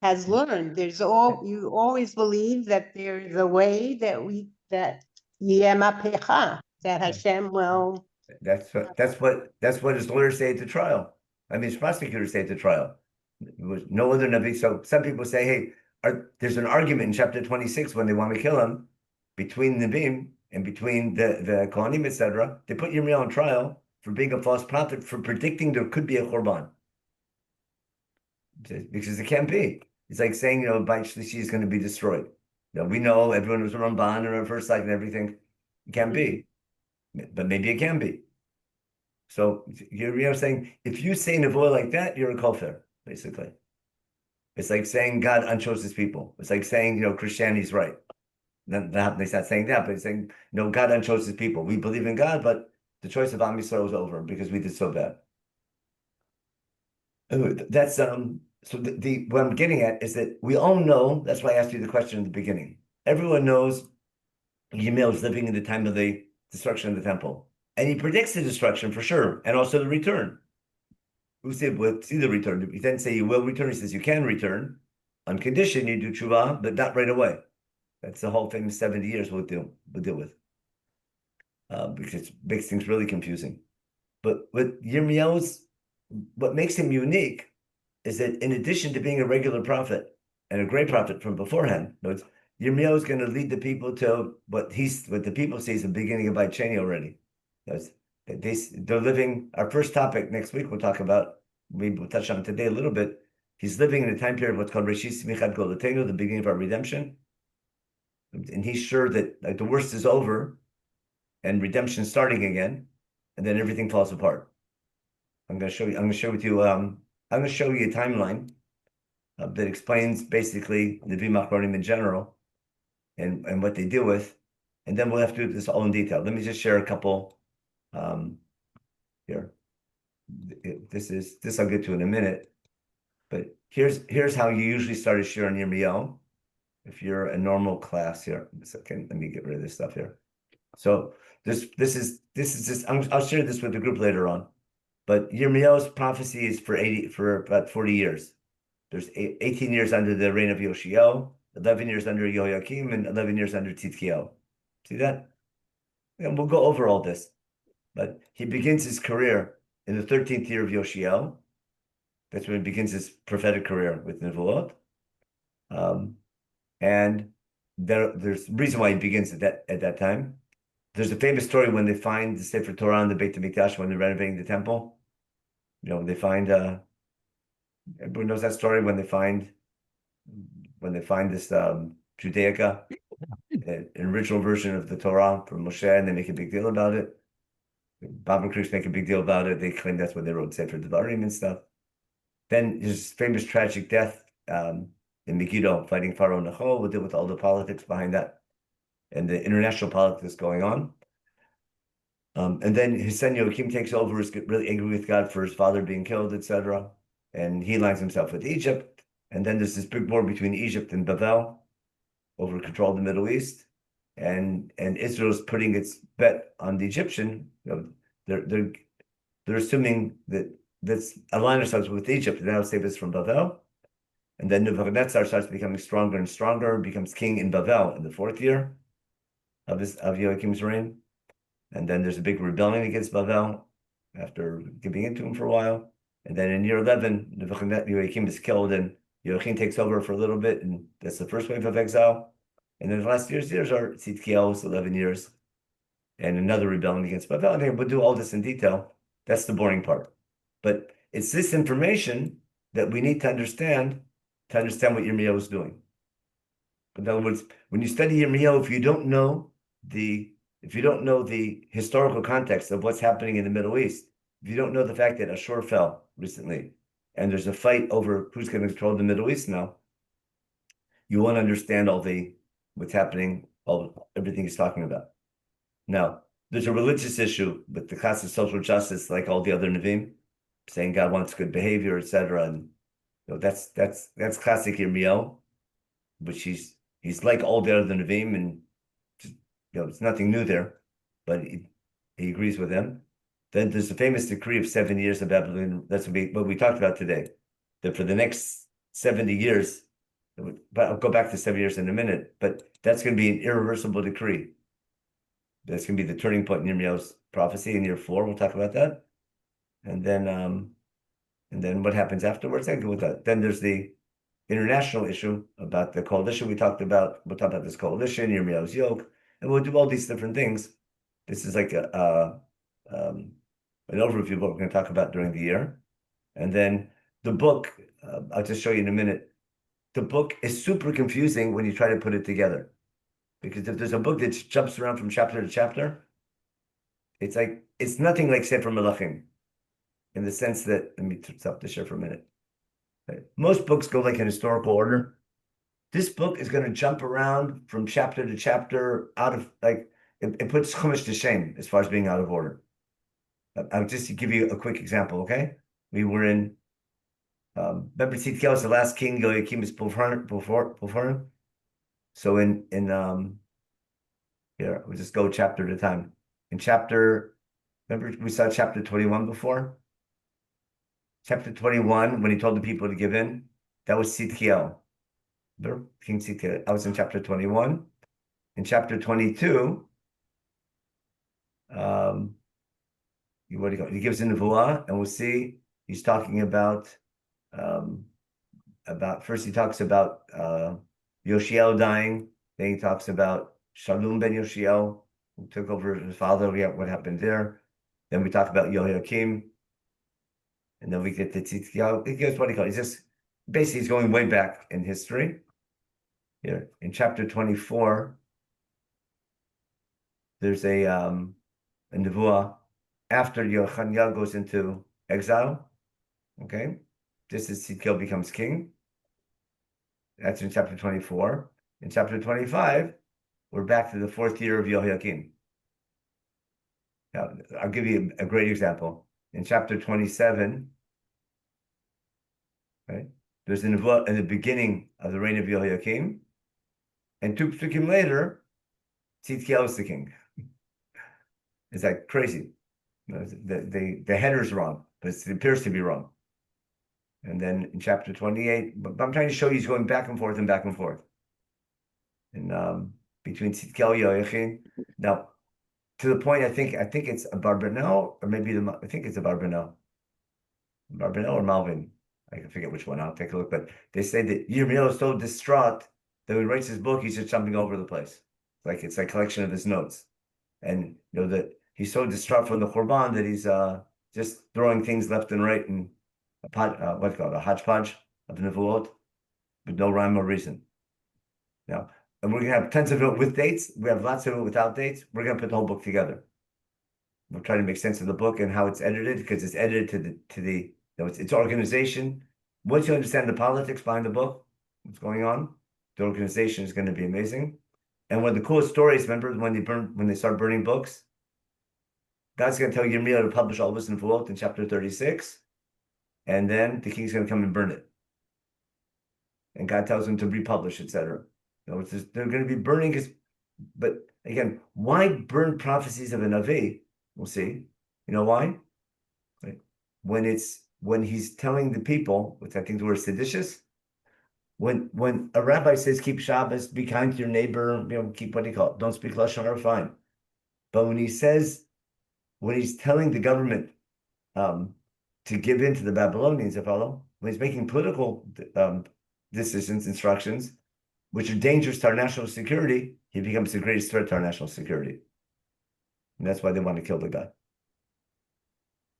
has learned. You always believe that there's a way that Yemapecha, that Hashem will. That's what his lawyers say at the trial. I mean, his prosecutors say at the trial. There was no other Navi. So some people say, hey, there's an argument in chapter 26 when they want to kill him between Nabim and between the Kohanim, etc. They put Yirmiyahu on trial for being a false prophet, for predicting there could be a Korban. Because it can't be. It's like saying, Beit Shlishi is going to be destroyed. We know everyone was Ramban and Reverse Side and everything. It can't be. But maybe it can be. So you're saying, if you say Nevoah like that, you're a kofir, basically. It's like saying God unchoses his people. It's like saying, Christianity's right. Then they're not saying that, but it's saying, no, God unchoses his people. We believe in God, but the choice of Am Yisrael is over because we did so bad. That's so what I'm getting at is that we all know, that's why I asked you the question in the beginning. Everyone knows Yirmiyahu is living in the time of the destruction of the temple. And he predicts the destruction for sure, and also the return. Who said, we'll see the return? He didn't say you will return. He says you can return on condition you do tshuva, but not right away. That's the whole famous 70 years we'll deal with. Because it makes things really confusing. But with Yirmiyahu's, what makes him unique is that in addition to being a regular prophet and a great prophet from beforehand, Yirmiyahu is going to lead the people to what the people say is the beginning of Beit Sheni already. They're living. Our first topic next week we'll talk about. We'll touch on today a little bit. He's living in a time period what's called Reshis Smichad Golatenu, the beginning of our redemption, and he's sure that the worst is over, and redemption is starting again, and then everything falls apart. I'm going to show you. I'm going to share with you. I'm going to show you a timeline that explains basically the Nevi'im Achronim in general, and what they deal with, and then we'll have to do this all in detail. Let me just share a couple. Here, this I'll get to in a minute, but here's how you usually start a shir on Yirmiyahu. If you're a normal class here, let me get rid of this stuff here. So this is just I'll share this with the group later on, but Yirmiyahu's prophecy is for about 40 years. There's 18 years under the reign of Yoshiyahu, 11 years under Yehoiakim, and 11 years under Tzidkiyahu. See that? And we'll go over all this. But he begins his career in the 13th year of Yoshiyahu. That's when he begins his prophetic career with Nevuot. And there's a reason why he begins at that time. There's a famous story when they find the Sefer Torah in the Beit HaMikdash when they're renovating the temple. They find everyone knows that story when they find this Judaica, an original version of the Torah from Moshe, and they make a big deal about it. Bible critics make a big deal about it. They claim that's when they wrote Sefer Devarim and stuff. Then his famous tragic death in Megiddo, fighting Pharaoh Necho. We'll deal with all the politics behind that and the international politics going on. And then his son Yoakim takes over, is really angry with God for his father being killed, etc. And he aligns himself with Egypt. And then there's this big war between Egypt and Bavel over control of the Middle East. And Israel's putting its bet on the Egyptian. They're assuming that this align ourselves with Egypt, and that'll save us from Bavel. And then Nebuchadnezzar starts becoming stronger and stronger, becomes king in Bavel in the 4th year of Joachim's reign. And then there's a big rebellion against Bavel after giving in to him for a while. And then in year 11, Joachim is killed, and Joachim takes over for a little bit, and that's the first wave of exile. And then the last years are Tzidkiyahu's 11 years, and another rebellion against Bavel. I think we'll do all this in detail. That's the boring part. But it's this information that we need to understand what Yirmiyahu is doing. In other words, when you study Yirmiyahu, if you don't know the historical context of what's happening in the Middle East, if you don't know the fact that Ashur fell recently, and there's a fight over who's going to control the Middle East now, you won't understand what's happening, everything he's talking about. Now, there's a religious issue with the class of social justice, like all the other Nevi'im, saying God wants good behavior, etc. And So that's classic Yirmiyahu, but he's like all the other Nevi'im, and just, it's nothing new there, but he agrees with them. Then there's the famous decree of 7 years of Babylon. That's what we talked about today. That for the next 70 years, but I'll go back to 7 years in a minute, but that's going to be an irreversible decree. That's going to be the turning point in Yirmiyahu's prophecy in year 4. We'll talk about that. And then what happens afterwards? I go with that. Then there's the international issue about the coalition we talked about. We'll talk about this coalition, Yirmiyahu's yoke, and we'll do all these different things. This is like an overview of what we're going to talk about during the year. And then the book, I'll just show you in a minute. The book is super confusing when you try to put it together. Because if there's a book that jumps around from chapter to chapter, it's nothing like Sefer Menachem, in the sense that, let me stop this here for a minute. Most books go like in historical order. This book is going to jump around from chapter to chapter out of, like, it puts Chumash to shame as far as being out of order. I'll just give you a quick example, okay? We were in, remember Tzidkiyahu was the last king, Yoakim is before. So in here, we'll just go chapter at a time. In chapter, remember we saw chapter 21 before? Chapter 21, when he told the people to give in, that was Tzidkiyahu. Remember? King Tzidkiyahu. I was in chapter 21. In chapter 22, what do you go? He gives a nevuah, and we'll see he's talking about first he talks about Yoshiel dying, then he talks about Shalom ben Yoshiel, who took over his father, what happened there. Then we talk about Yehoiakim, and then we get to Tzidkiyahu. He goes, what do you call it? He's just, basically he's going way back in history. Here, in chapter 24, there's a nevuah after Yochanan goes into exile. Okay, just as Tzidkiyahu becomes king. That's in chapter 24. In chapter 25, we're back to the 4th year of Yehoiakim. Now, I'll give you a great example. In chapter 27, right, there's a nevuah in the beginning of the reign of Yehoiakim, and 2 psukim later, Tzidkiyahu is the king. It's like crazy. The header's wrong, but it appears to be wrong. And then in chapter 28, but I'm trying to show you he's going back and forth and back and forth. And between Tzidkiyahu and Yoachim. Now, to the point, I think it's a Barbanel, or maybe I think it's a Barbanel. Barbanel or Malvin. I can forget which one. I'll take a look. But they say that Yirmiyahu is so distraught that when he writes his book, he's just jumping over the place. It's like a collection of his notes. And that he's so distraught from the Khurban that he's just throwing things left and right, and a hodgepodge of nevuot with no rhyme or reason. Now, and we're going to have tons of it with dates. We have lots of it without dates. We're going to put the whole book together. We're trying to make sense of the book and how it's edited, because it's edited to the its organization. Once you understand the politics behind the book, what's going on, the organization is going to be amazing. And one of the coolest stories, remember when they start burning books? God's going to tell Yirmiyahu to publish all this nevuot in chapter 36, and then the king's going to come and burn it. And God tells him to republish, etc. They're going to be burning but again, why burn prophecies of a Navi? We'll see. You know why? Right? When he's telling the people, which I think were seditious, when a rabbi says keep Shabbos, be kind to your neighbor, keep what do you call it? Don't speak lashon hara, fine. But when he's telling the government to give in to the Babylonians, when he's making political decisions, instructions, which are dangerous to our national security, he becomes the greatest threat to our national security. And that's why they want to kill the guy.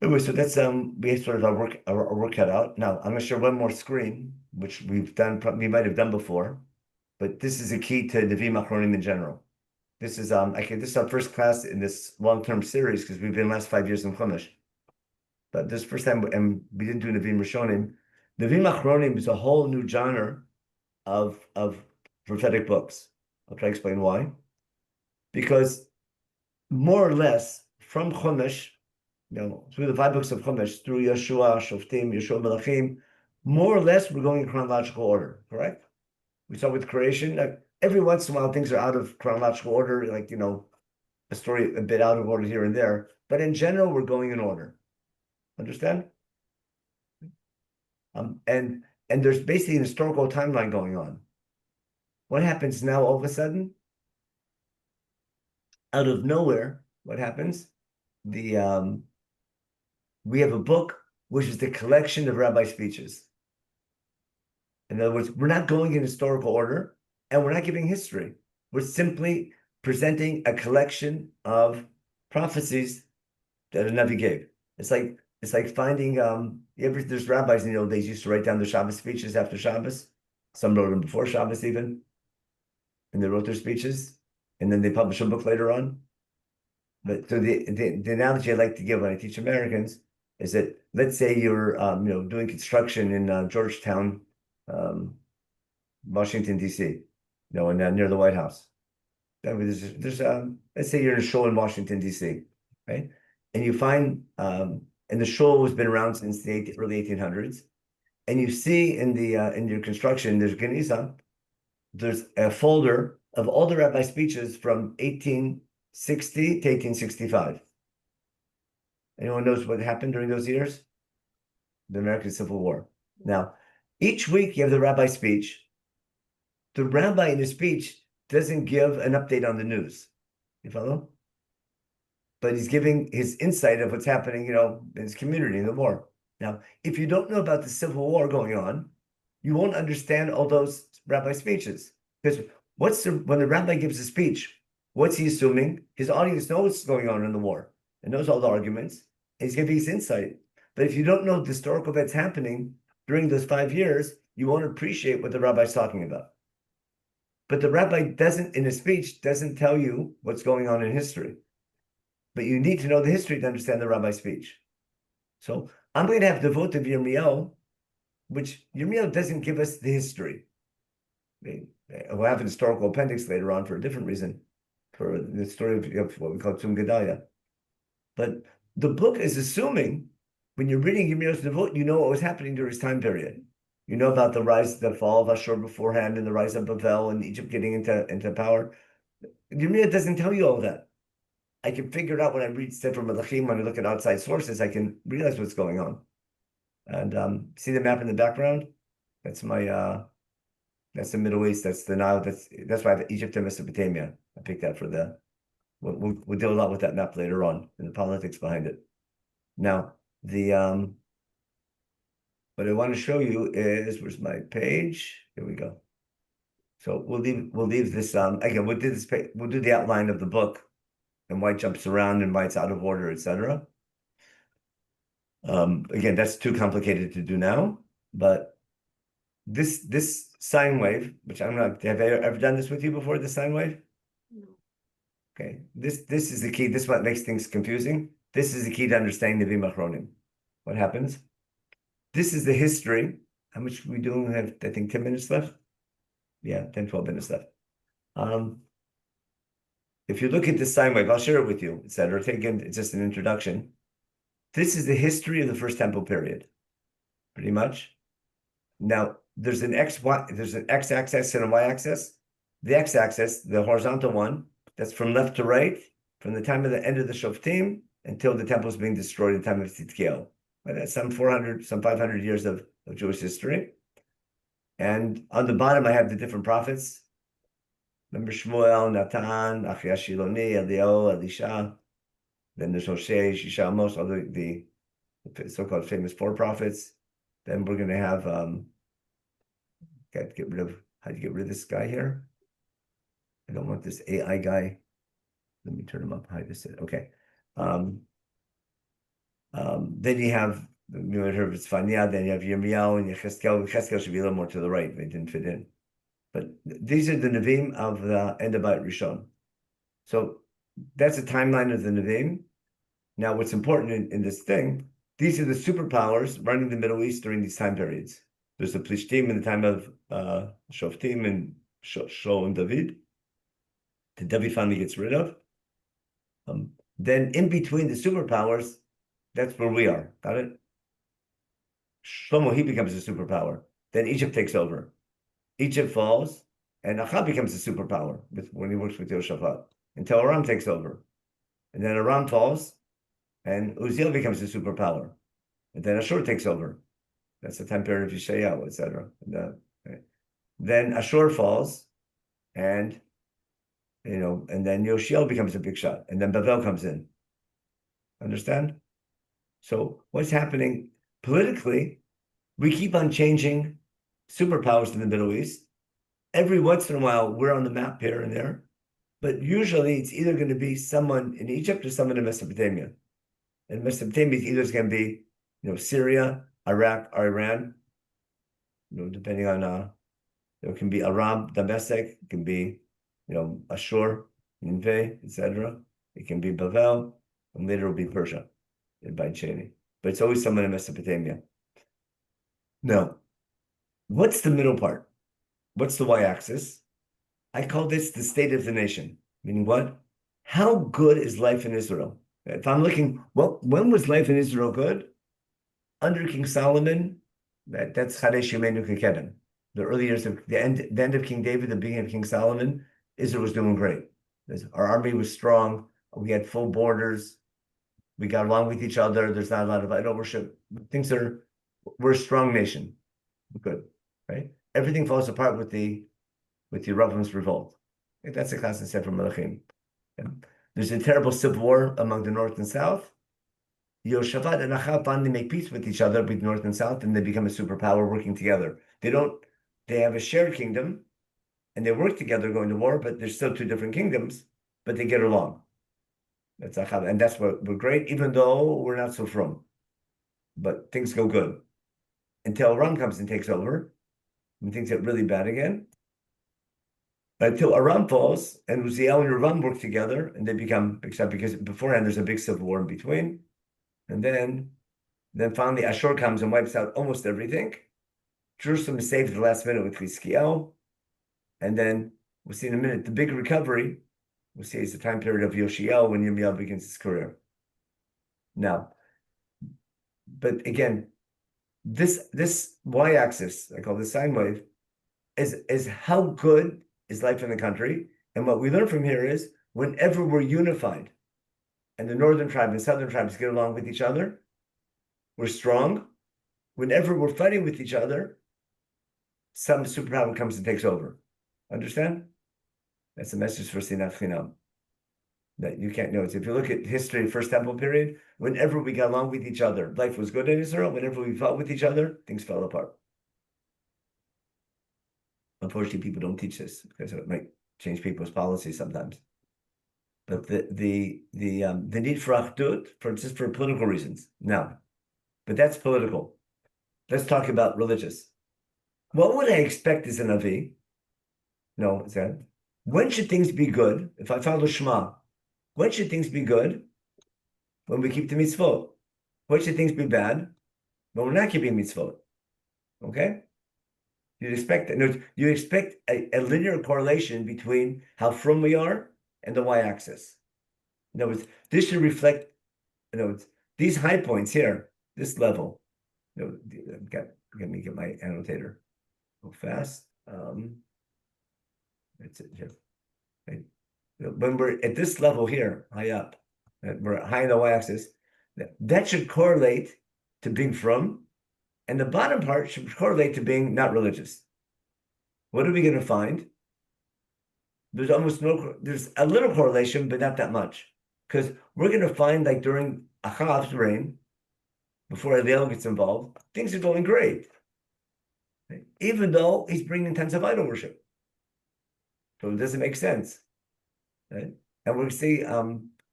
Anyway, so that's we sort of our work cut out. Now I'm going to share one more screen, which we might have done before, but this is a key to Nevi'im Achronim in general. This is this is our first class in this long-term series, because we've been the last 5 years in Chumash. But this first time, and we didn't do Nevi'im Rishonim. Nevi'im Achronim is a whole new genre of prophetic books. I'll try to explain why. Because more or less from Chumash, through the 5 books of Chumash, through Yeshua, Shoftim, Yeshua, Melachim, more or less, we're going in chronological order, correct? We start with creation. Every once in a while, things are out of chronological order, like, a story a bit out of order here and there. But in general, we're going in order. Understand? And there's basically an historical timeline going on. What happens now all of a sudden? Out of nowhere, what happens? We have a book which is the collection of rabbi speeches. In other words, we're not going in historical order, and we're not giving history. We're simply presenting a collection of prophecies that a Navi gave. It's like finding there's rabbis in the old days used to write down their Shabbos speeches after Shabbos. Some wrote them before Shabbos even, and they wrote their speeches, and then they publish a book later on. But so the analogy I like to give when I teach Americans is that, let's say you're doing construction in Georgetown, Washington D.C., and near the White House. There's let's say you're in a shul in Washington D.C., right? And you find and the shul has been around since the early 1800s, and you see in your construction there's Geniza, there's a folder of all the rabbi speeches from 1860 to 1865. Anyone knows what happened during those years? The American Civil War. Now, each week you have the rabbi speech. The rabbi in his speech doesn't give an update on the news. You follow? But he's giving his insight of what's happening, in his community in the war. Now, if you don't know about the Civil War going on, you won't understand all those rabbi speeches. Because when the rabbi gives a speech, what's he assuming? His audience knows what's going on in the war and knows all the arguments. And he's giving his insight. But if you don't know the historical events happening during those 5 years, you won't appreciate what the rabbi's talking about. But the rabbi in his speech, doesn't tell you what's going on in history. But you need to know the history to understand the rabbi's speech. So I'm going to have devote of Yirmiyahu, which Yirmiyahu doesn't give us the history. We'll have an historical appendix later on for a different reason, for the story of what we call Tzum Gedaliah. But the book is assuming, when you're reading Yirmiyahu's devote, you know what was happening during his time period. You know about the fall of Ashur beforehand, and the rise of Bavel and Egypt getting into power. Yirmiyahu doesn't tell you all that. I can figure it out when I read Sefer Melachim, when I look at outside sources, I can realize what's going on. And see the map in the background? That's that's the Middle East, that's the Nile, that's why I have Egypt and Mesopotamia. I picked that for we'll deal a lot with that map later on, and the politics behind it. Now, what I want to show you is, where's my page? Here we go. So we'll leave this again. We'll do the outline of the book and why it jumps around and why it's out of order, etc. Again, that's too complicated to do now. But this sine wave, which I'm not, have I ever done this with you before? The sine wave? No. Okay. This is the key. This is what makes things confusing. This is the key to understanding Nevim Achronim. What happens? This is the history. How much we doing? We have, I think, 10 minutes left. Yeah, 10, 12 minutes left. If you look at this sine wave, I'll share it with you, etc. It's just an introduction. This is the history of the First Temple period, pretty much. Now, there's an x-axis and a y-axis. The x-axis, the horizontal one, that's from left to right, from the time of the end of the Shoftim until the temple is being destroyed in the time of Tzidkiyahu. That's some 500 years of Jewish history. And on the bottom, I have the different prophets. Remember Shmuel, Natan, Achia Shiloni, Eliyahu, Elisha. Then there's Hosea, Shisha, Amos, all the so-called famous 4 prophets. Then we're going to have, how do you get rid of this guy here? I don't want this AI guy. Let me turn him up. Hide this. Okay. Then you have, you heard of Tzfania, then you have Yirmiyahu and Yechezkel. Yechezkel should be a little more to the right. They didn't fit in. But these are the Nevi'im of the end of Beit Rishon. So that's a timeline of the Nevi'im. Now, what's important in this thing, these are the superpowers running the Middle East during these time periods. There's the Plishtim in the time of Shoftim and Shaul and David. That David finally gets rid of. Then in between the superpowers, that's where we are. Got it? Shlomo, he becomes a superpower. Then Egypt takes over. Egypt falls, and Achab becomes a superpower when he works with Yehoshaphat, until Aram takes over. And then Aram falls, and Uzziel becomes a superpower. And then Ashur takes over. That's the time period of Yeshayahu, etc. Then Ashur falls, and and then Yoshiel becomes a big shot, and then Babel comes in. Understand? So what's happening politically? We keep on changing superpowers in the Middle East. Every once in a while, we're on the map here and there, but usually it's either going to be someone in Egypt or someone in Mesopotamia. And Mesopotamia is either going to be, Syria, Iraq, or Iran. Depending on, it can be Aram, Damascus, it can be, Ashur, Nineveh, etc. It can be Babel, and later it will be Persia, by Cheney. But it's always someone in Mesopotamia. Now, what's the middle part? What's the y-axis? I call this the state of the nation. Meaning what? How good is life in Israel? If I'm looking, well, when was life in Israel good? Under King Solomon, that's Chadesh Yemenu Kekedem. The early years of the end of King David, the beginning of King Solomon, Israel was doing great. Our army was strong. We had full borders. We got along with each other. There's not a lot of idol worship. We're a strong nation. Good, right? Everything falls apart with the Yeravam's revolt. That's a class in Sefer Menachem. There's a terrible civil war among the north and south. Yehoshaphat and Achab finally make peace with each other, with north and south, and they become a superpower working together. They have a shared kingdom, and they work together going to war, but there's still two different kingdoms, but they get along. That's Achab, and that's what we're great, even though we're not so from. But things go good. Until Aram comes and takes over, and things get really bad again. Until Aram falls, and Uzziel and Revam work together, and they become big shot, because beforehand there's a big civil war in between. And then finally Ashur comes and wipes out almost everything. Jerusalem is saved at the last minute with Chizkiyahu. And then we'll see in a minute, the big recovery, we'll see is the time period of Yoshiel when Yirmiyahu begins his career. Now, but again, this y-axis, I call this sine wave, is how good is life in the country. And what we learn from here is whenever we're unified and the northern tribe and southern tribes get along with each other, we're strong. Whenever we're fighting with each other, some superpower comes and takes over. Understand? That's a message for Sinat Chinam. That you can't know. If you look at history, First Temple period, whenever we got along with each other, life was good in Israel. Whenever we fought with each other, things fell apart. Unfortunately, people don't teach this because it might change people's policies sometimes. But the need for achdut, just for political reasons. Now, but that's political. Let's talk about religious. What would I expect as a Navi? No, is that when should things be good? If I follow Shema, when should things be good? When we keep the mitzvot. When should things be bad? When we're not keeping mitzvot. Okay? You'd expect that. No, you expect a linear correlation between how frum we are and the y-axis. In other words, this should reflect, these high points here, this level. Let me get my annotator. Go fast. That's it here. Right. When we're at this level here, high up, we're high in the y-axis, that should correlate to being from, and the bottom part should correlate to being not religious. What are we going to find? There's a little correlation, but not that much. Because we're going to find, like during Achav's reign, before Eliel gets involved, things are going great. Even though he's bringing intensive idol worship. So it doesn't make sense. Right? And we'll see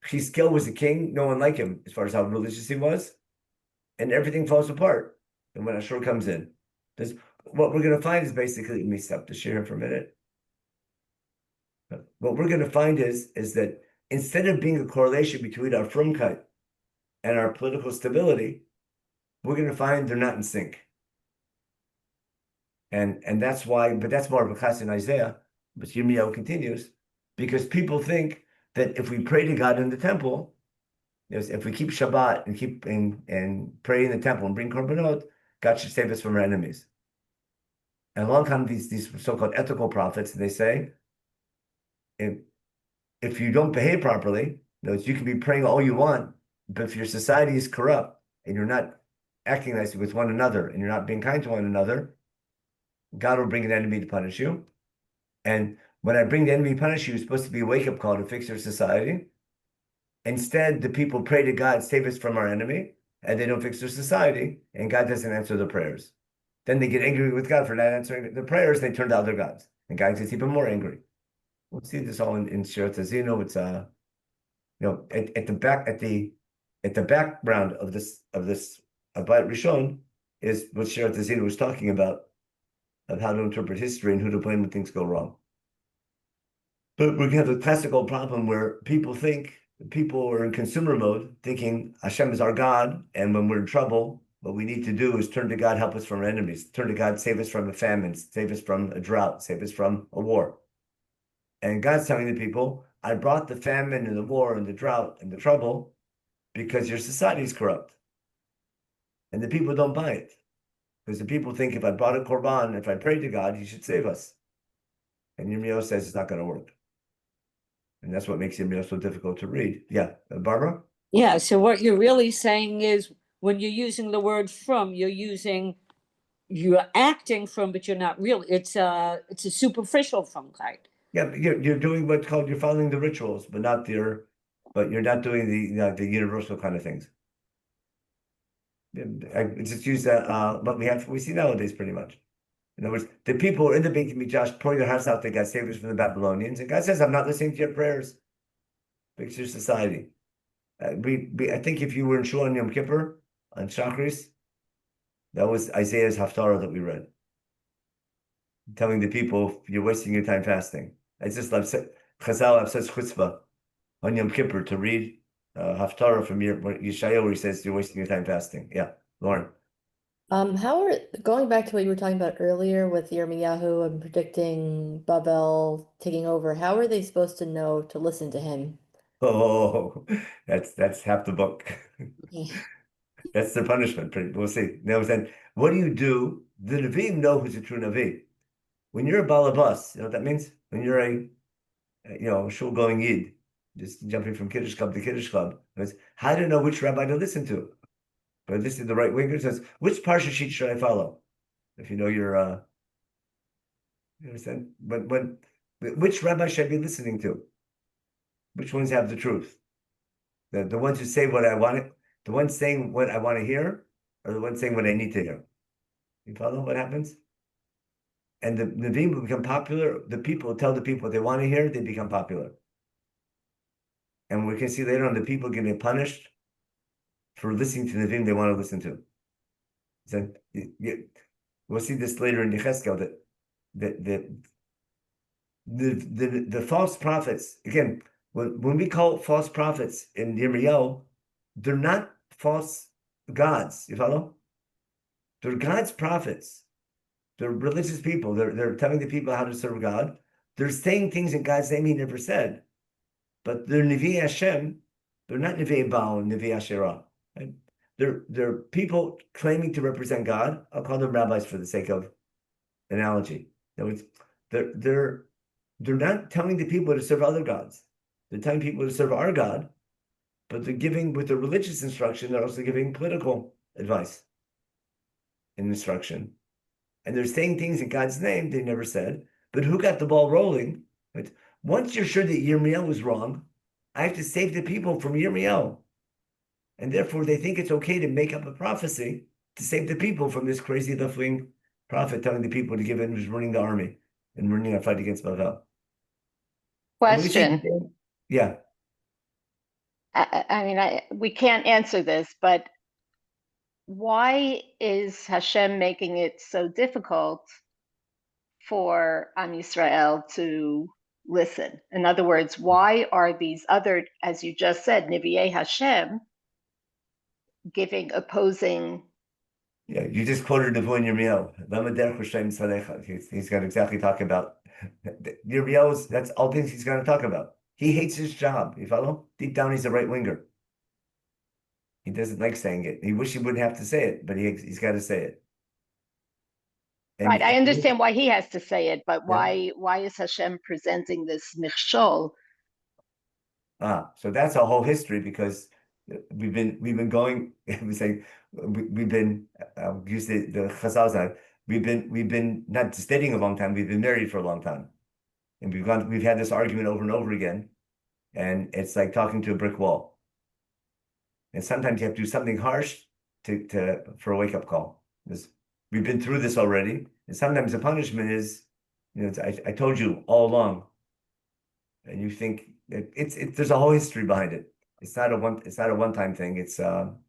Chizkiyahu was a king, no one liked him as far as how religious he was. And everything falls apart. And when Ashur comes in, what we're going to find is basically, let me stop the share here for a minute. What we're going to find is that instead of being a correlation between our frumkeit and our political stability, we're going to find they're not in sync. And that's why, but that's more of a class in Isaiah, but Yirmiyahu continues, because people think that if we pray to God in the temple, if we keep Shabbat and keep and pray in the temple and bring korbanot, God should save us from our enemies. And along come these so-called ethical prophets, and they say, if you don't behave properly, you can be praying all you want, but if your society is corrupt and you're not acting nicely with one another and you're not being kind to one another, God will bring an enemy to punish you. And when I bring the enemy to punish you, it's supposed to be a wake-up call to fix your society. Instead, the people pray to God, save us from our enemy, and they don't fix their society, and God doesn't answer their prayers. Then they get angry with God for not answering their prayers, and they turn to other gods. And God gets even more angry. We'll see this all in Shirat Hazino. It's at the background of this Abayit Rishon is what Shirat Hazino was talking about, of how to interpret history and who to blame when things go wrong. But we have a classical problem where people are in consumer mode, thinking Hashem is our God, and when we're in trouble, what we need to do is turn to God, help us from our enemies, turn to God, save us from a famine, save us from a drought, save us from a war. And God's telling the people, I brought the famine and the war and the drought and the trouble because your society is corrupt. And the people don't buy it. Because the people think if I brought a korban, if I prayed to God, he should save us. And Yirmiyahu says it's not going to work. And that's what makes Yirmiyahu so difficult to read. Yeah, Barbara? Yeah, so what you're really saying is when you're using the word from, you're acting from, but you're not really. It's a superficial from kind. Yeah, but you're doing what's called, you're following the rituals, but you're not doing the universal kind of things. I just use that what we see nowadays pretty much. In other words, the people in the Beit Midrash pouring their hearts out to God, save us from the Babylonians, and God says, I'm not listening to your prayers. Fix your society. I think if you were in Shul on Yom Kippur, on Shachris, that was Isaiah's Haftarah that we read. Telling the people, you're wasting your time fasting. I just love Chazal have such chutzpah on Yom Kippur to read Haftarah from Yeshayahu where he says you're wasting your time fasting. Yeah, Lauren. Going back to what you were talking about earlier with Yirmiyahu and predicting Babel taking over, how are they supposed to know to listen to him? Oh, that's half the book. That's the punishment. We'll see. Now, then, what do you do? The Nevi'im know who's a true Nevi. When you're a balabas, you know what that means? When you're a shul-going Yid, just jumping from Kiddush Club to Kiddush Club, how to know which rabbi to listen to? But this is the right winger says, which parsha sheet should I follow? If you know you understand? But which rabbi should I be listening to? Which ones have the truth? The ones who say what I want, the ones saying what I want to hear, or the ones saying what I need to hear? You follow what happens? And the Nevi'im will become popular. The people tell the people what they want to hear, they become popular. And we can see later on the people getting punished for listening to the Nevi'im they want to listen to. So we'll see this later in Yechezkel, that the false prophets, again, when we call false prophets in Yirmiyahu, they're not false gods, you follow? They're God's prophets. They're religious people. They're telling the people how to serve God. They're saying things in God's name he never said. But they're Nevi Hashem. They're not Nevi Baal and Nevi Asherah. Right? They're people claiming to represent God. I'll call them rabbis for the sake of analogy. In other words, they're not telling the people to serve other gods. They're telling people to serve our God, but they're giving, with the religious instruction, they're also giving political advice and instruction. And they're saying things in God's name they never said. But who got the ball rolling? Right? Once you're sure that Yirmiyahu was wrong, I have to save the people from Yirmiyahu. And therefore, they think it's okay to make up a prophecy to save the people from this crazy left-wing prophet telling the people to give in, who's running the army and running a fight against Babel. Question. Yeah. I mean, we can't answer this, but why is Hashem making it so difficult for Am Yisrael to listen? In other words, why are these other, as you just said, Nevi'ei Hashem, giving opposing? Yeah, you just quoted Nevuah Yirmiyahu. He's going to exactly talk about Yirmiyahu's, that's all things he's going to talk about. He hates his job, you follow? Deep down, he's a right winger. He doesn't like saying it. He wish he wouldn't have to say it, but he's got to say it. Right, I And understand why he has to say it, but why is Hashem presenting this michshol? So that's a whole history, because we've been going. We say we've been use the Chazal side. We've been not just dating a long time. We've been married for a long time, and we've had this argument over and over again, and it's like talking to a brick wall. And sometimes you have to do something harsh for a wake up call. We've been through this already, and sometimes the punishment is, I told you all along, and you think there's a whole history behind it. It's not a one-time thing. It's I'll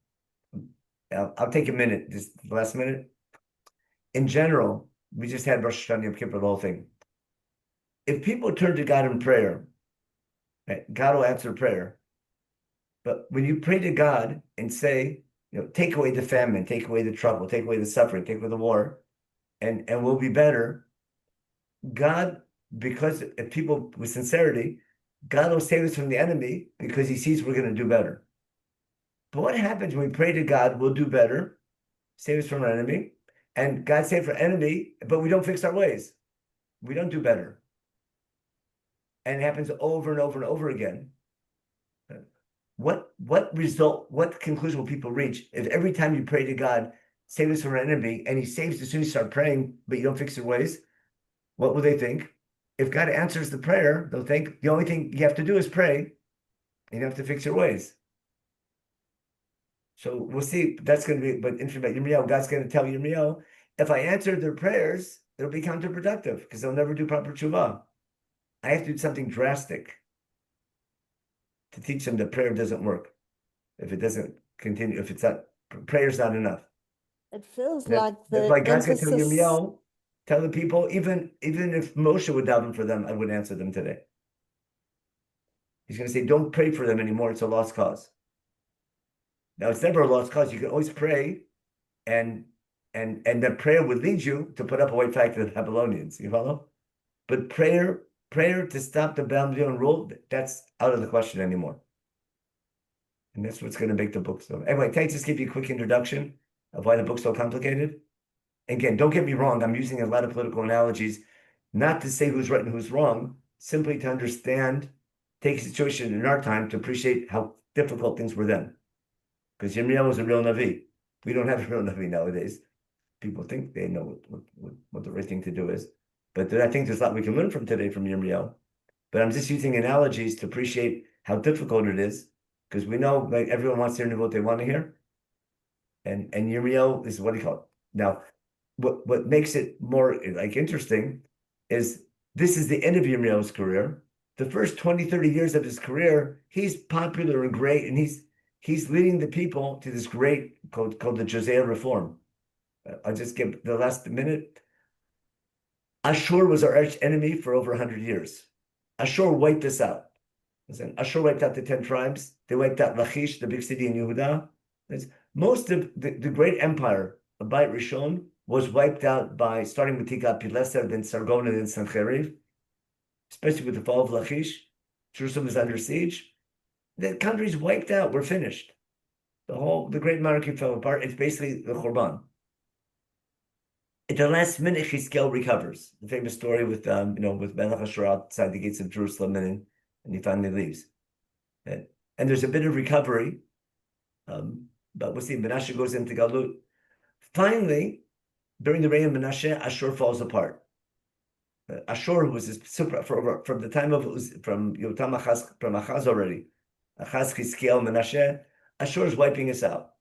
take a minute, just the last minute. In general, we just had Rosh Hashanah Yom Kippur, the whole thing. If people turn to God in prayer, right, God will answer prayer. But when you pray to God and say, take away the famine, take away the trouble, take away the suffering, take away the war, and we'll be better, God, because if people with sincerity, God will save us from the enemy because he sees we're going to do better. But what happens when we pray to God, we'll do better, save us from our enemy, and God save our enemy, but we don't fix our ways. We don't do better. And it happens over and over and over again. What conclusion will people reach if every time you pray to God, save us from our enemy, and he saves as soon as you start praying, but you don't fix your ways? What will they think? If God answers the prayer, they'll think the only thing you have to do is pray, and you don't have to fix your ways. So we'll see. That's going to be, but interesting about Yirmiyahu, God's going to tell Yirmiyahu, if I answer their prayers, it'll be counterproductive because they'll never do proper tshuva. I have to do something drastic to teach them that prayer doesn't work. If it doesn't continue, if it's not, prayer's not enough. It feels That's like the why God's going to tell emphasis. Yirmiyahu, tell the people, even if Moshe would daven for them, I wouldn't answer them today. He's going to say, don't pray for them anymore. It's a lost cause. Now, it's never a lost cause. You can always pray, and that prayer would lead you to put up a white flag to the Babylonians. You follow? But prayer to stop the Babylonian rule, that's out of the question anymore. And that's what's going to make the book so. Anyway, can I just give you a quick introduction of why the book's so complicated? Again, don't get me wrong. I'm using a lot of political analogies, not to say who's right and who's wrong, simply to understand, take a situation in our time to appreciate how difficult things were then. Because Yirmiyahu was a real Navi. We don't have a real Navi nowadays. People think they know what the right thing to do is. But I think there's a lot we can learn from today from Yirmiyahu. But I'm just using analogies to appreciate how difficult it is, because we know like everyone wants to hear what they want to hear. And Yirmiyahu is what he called. Now, what makes it more like interesting is this is the end of Yirmiyahu's career. The first 20, 30 years of his career, he's popular and great, and he's leading the people to this great called the Josiah Reform. I'll just give the last minute. Ashur was our arch enemy for over 100 years. Ashur wiped us out. Ashur wiped out the 10 tribes. They wiped out Lachish, the big city in Yehuda. Most of the great empire of Beit Rishon was wiped out by starting with Tiglath-Pileser, then Sargon, and then Sancheriv. Especially with the fall of Lachish. Jerusalem is under siege. The country's wiped out. We're finished. The great monarchy fell apart. It's basically the Churban. At the last minute, Chizkiel recovers. The famous story with with Melech Ashur outside the gates of Jerusalem, and he finally leaves. And there's a bit of recovery, but we'll see. Menachem goes into Galut. Finally, during the reign of Menachem, Ashur falls apart. Ashur was from the time of from Yotam Achaz, from Achaz already. Achaz, Chizkiel, Menachem. Ashur is wiping us out.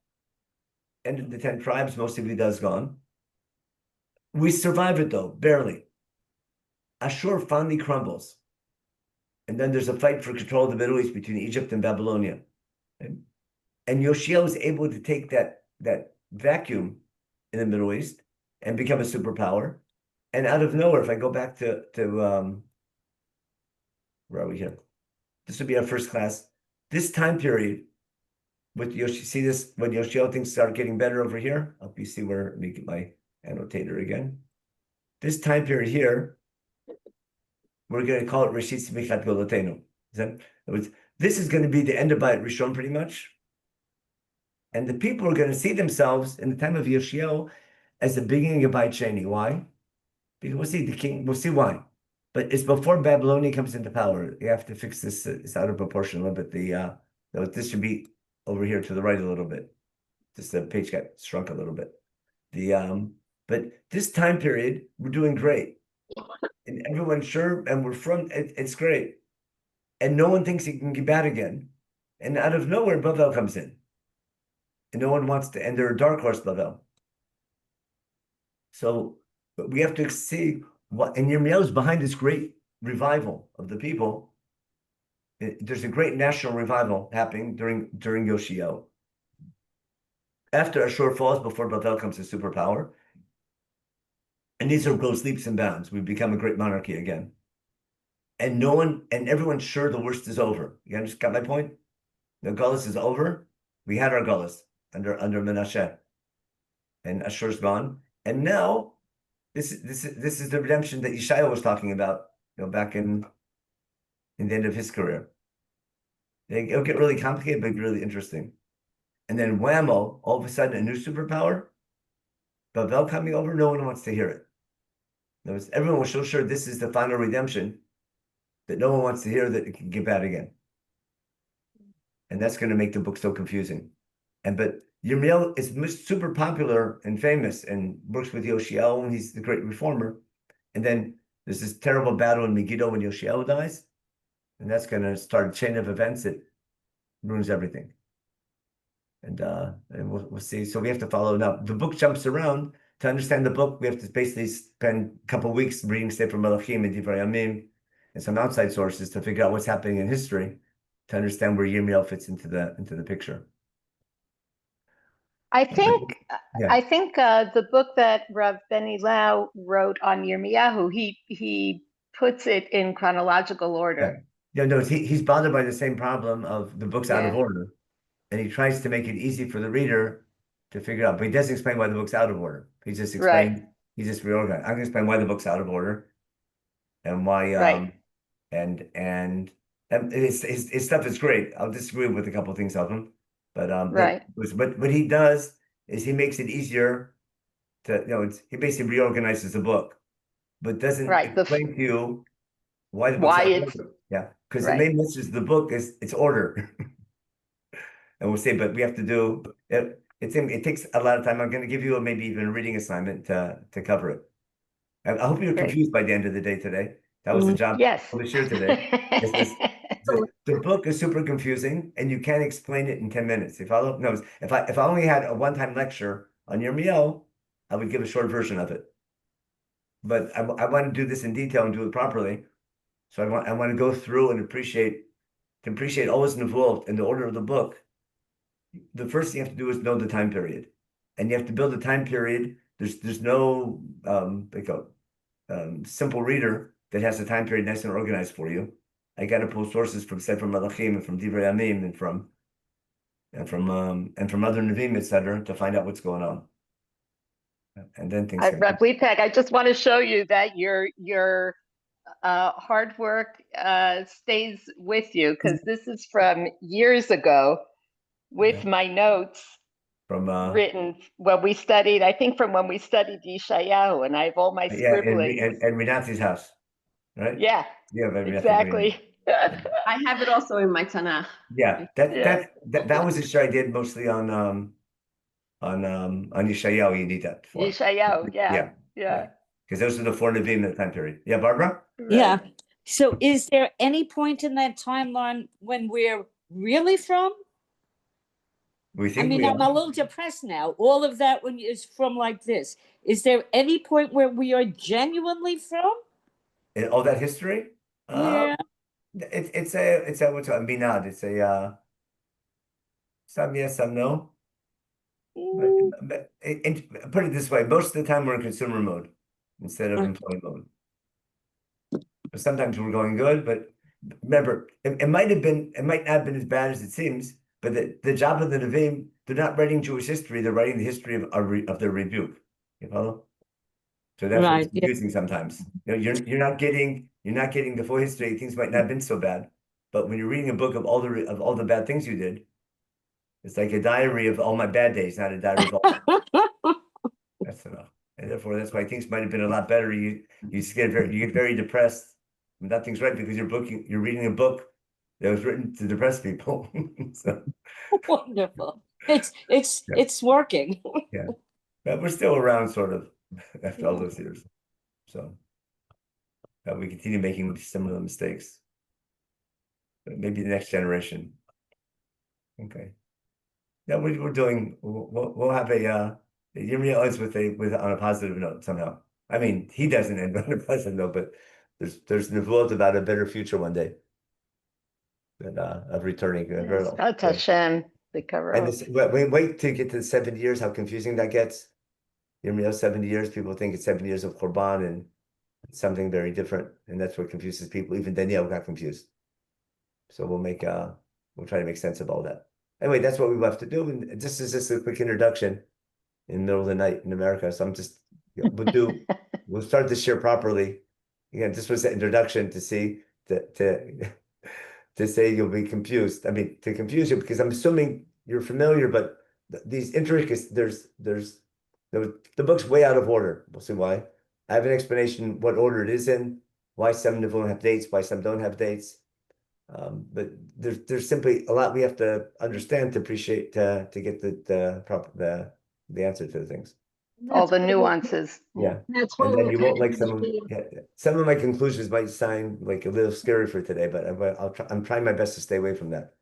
End of the 10 tribes, most of Yehuda is gone. We survive it though, barely. Ashur finally crumbles. And then there's a fight for control of the Middle East between Egypt and Babylonia. And Yoshia was able to take that vacuum in the Middle East and become a superpower. And out of nowhere, if I go back to where are we here? This would be our first class. This time period, with Yoshi, see this, when Yoshio things start getting better over here. I'll you see where, let me get my annotator again. This time period here, we're going to call it Rishit Simichat Golotenu. This is going to be the end of Beit Rishon pretty much. And the people are going to see themselves in the time of Yoshio as the beginning of Beit Sheni. Why? Because we'll see the king, we'll see why. But it's before Babylonia comes into power. You have to fix this. It's out of proportion a little bit. This should be over here to the right a little bit. Just the page got shrunk a little bit. But this time period, we're doing great. And everyone's sure, and we're from it's great. And no one thinks it can get bad again. And out of nowhere, Bavel comes in. And no one wants to, and they're a dark horse, Bavel. So but we have to see what, and Yirmiyahu is behind this great revival of the people. There's a great national revival happening during Yoshio. After Ashur falls, before Bavel comes to superpower, and Israel goes leaps and bounds. We become a great monarchy again. And no one, and everyone's sure the worst is over. You understand? Got my point? The Gullus is over. We had our Gullus under Menachem, and Ashur's gone. And now, this is the redemption that Yeshaya was talking about. Back in the end of his career. It'll get really complicated, but really interesting. And then whammo, all of a sudden, a new superpower. Bavel coming over. No one wants to hear it. Everyone was so sure this is the final redemption that no one wants to hear that it can get bad again. And that's going to make the book so confusing. But Yirmiyahu is super popular and famous and works with Yoshiel, and he's the great reformer. And then there's this terrible battle in Megiddo when Yoshiel dies. And that's going to start a chain of events that ruins everything. And we'll see. So we have to follow. Now, the book jumps around. To understand the book, we have to basically spend a couple of weeks reading Sefer Melachim and Divrei Yamim and some outside sources to figure out what's happening in history to understand where Yirmiyahu fits into the picture. I think the book that Rav Benny Lau wrote on Yirmiyahu, he puts it in chronological order. Yeah, no, he's bothered by the same problem of the book's out of order, and he tries to make it easy for the reader to figure out. But he doesn't explain why the book's out of order. He just explains. Right. He just reorganized. I'm going to explain why the book's out of order, and why. And his stuff is great. I'll disagree with a couple of things of him, but But what he does is he makes it easier to he basically reorganizes the book, but doesn't explain to you why the book's out of order. Yeah, because the main message of the book is it's order, and we'll say, but we have to do it. It takes a lot of time. I'm going to give you maybe even a reading assignment to cover it. I hope you're confused by the end of the day today. That was the job of this year today. The book is super confusing, and you can't explain it in 10 minutes. If I only had a one-time lecture on Yirmiyahu, I would give a short version of it. But I want to do this in detail and do it properly. So I want to go through and appreciate all what's involved in the order of the book. The first thing you have to do is know the time period, and you have to build a time period. There's no simple reader that has a time period nice and organized for you. I got to pull sources from Sefer Melachim and from Divrei Yamim and from other Nevi'im, etc., to find out what's going on. And then things. Rav Leibtag, I just want to show you that your hard work stays with you, because this is from years ago with my notes from written when we studied. I think from when we studied Yeshayahu, and I have all my scribblings. And Renati's house. Right? Yeah. Exactly. I have it also in my Tanakh. Yeah, that was a show I did mostly on Yeshayahu. You need that for Yeshayahu. Yeah. Because those are the 4 Nevi'im in that time period. Yeah, Barbara. Yeah. So, is there any point in that timeline when we're really from? I'm a little depressed now. All of that is from like this. Is there any point where we are genuinely from? In all that history? Yeah. It's a what's a minad. It's a some yes, some no. But put it this way: most of the time we're in consumer mode instead of employee mode. But sometimes we're going good, but remember, it might not have been as bad as it seems. But the job of the Nevi'im, they're not writing Jewish history; they're writing the history of their rebuke. You follow? So that's what's confusing sometimes. You're not getting the full history. Things might not have been so bad, but when you're reading a book of all the bad things you did, it's like a diary of all my bad days, not a diary of all. That's enough. therefore that's why things might have been a lot better. You just get very depressed. Nothing's right because you're reading a book that was written to depress people. So Wonderful. It's working. yeah, but we're still around, sort of, after all those years. So we continue making similar mistakes. But maybe the next generation. Okay. Yeah, we're doing. We'll have a Yirmiyahu ends with on a positive note somehow. I mean, he doesn't end on a positive note, but there's nevuot about a better future one day. And of returning. Hashem, the cover. And this, wait to get to the 70 years, how confusing that gets. Yirmiyahu, 70 years, people think it's 7 years of Korban and it's something very different. And that's what confuses people. Even Danielle got confused. So we'll try to make sense of all that. Anyway, that's what we have to do. And this is just a quick introduction in the middle of the night in America. So I'm just, we'll start this year properly. Again, this was the introduction to see, to say you'll be confused. I mean, to confuse you, because I'm assuming you're familiar, but these intricacies, the book's way out of order. We'll see why. I have an explanation what order it is in, why some nevuim have dates, why some don't have dates. But there's simply a lot we have to understand to appreciate to get the answer to the things. All the nuances. Yeah. That's And what then you won't like some of my conclusions might sound like a little scary for today, but I'm trying my best to stay away from that.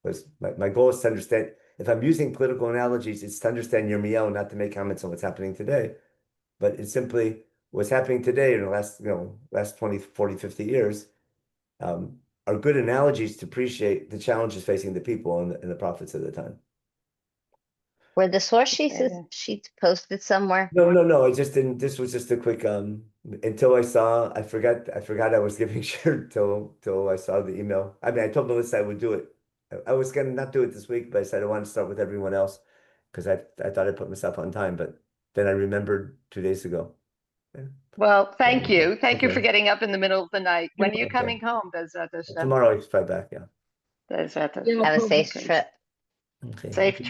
Because my goal is to understand, if I'm using political analogies, it's to understand Yirmiyahu, not to make comments on what's happening today. But it's simply what's happening today in the last 20, 40, 50 years are good analogies to appreciate the challenges facing the people and the prophets of the time. Were the source sheets posted somewhere? No. I just didn't. This was just a quick. Until I forgot I was giving share till I saw the email. I mean, I told Melissa I would do it. I was gonna not do it this week, but I said I wanted to start with everyone else because I thought I put myself on time, but then I remembered 2 days ago. Yeah. Well, thank you. Thank you Okay. for getting up in the middle of the night. When are you coming home? Tomorrow I fly back. Yeah. Have a safe trip. Okay. Safe trip.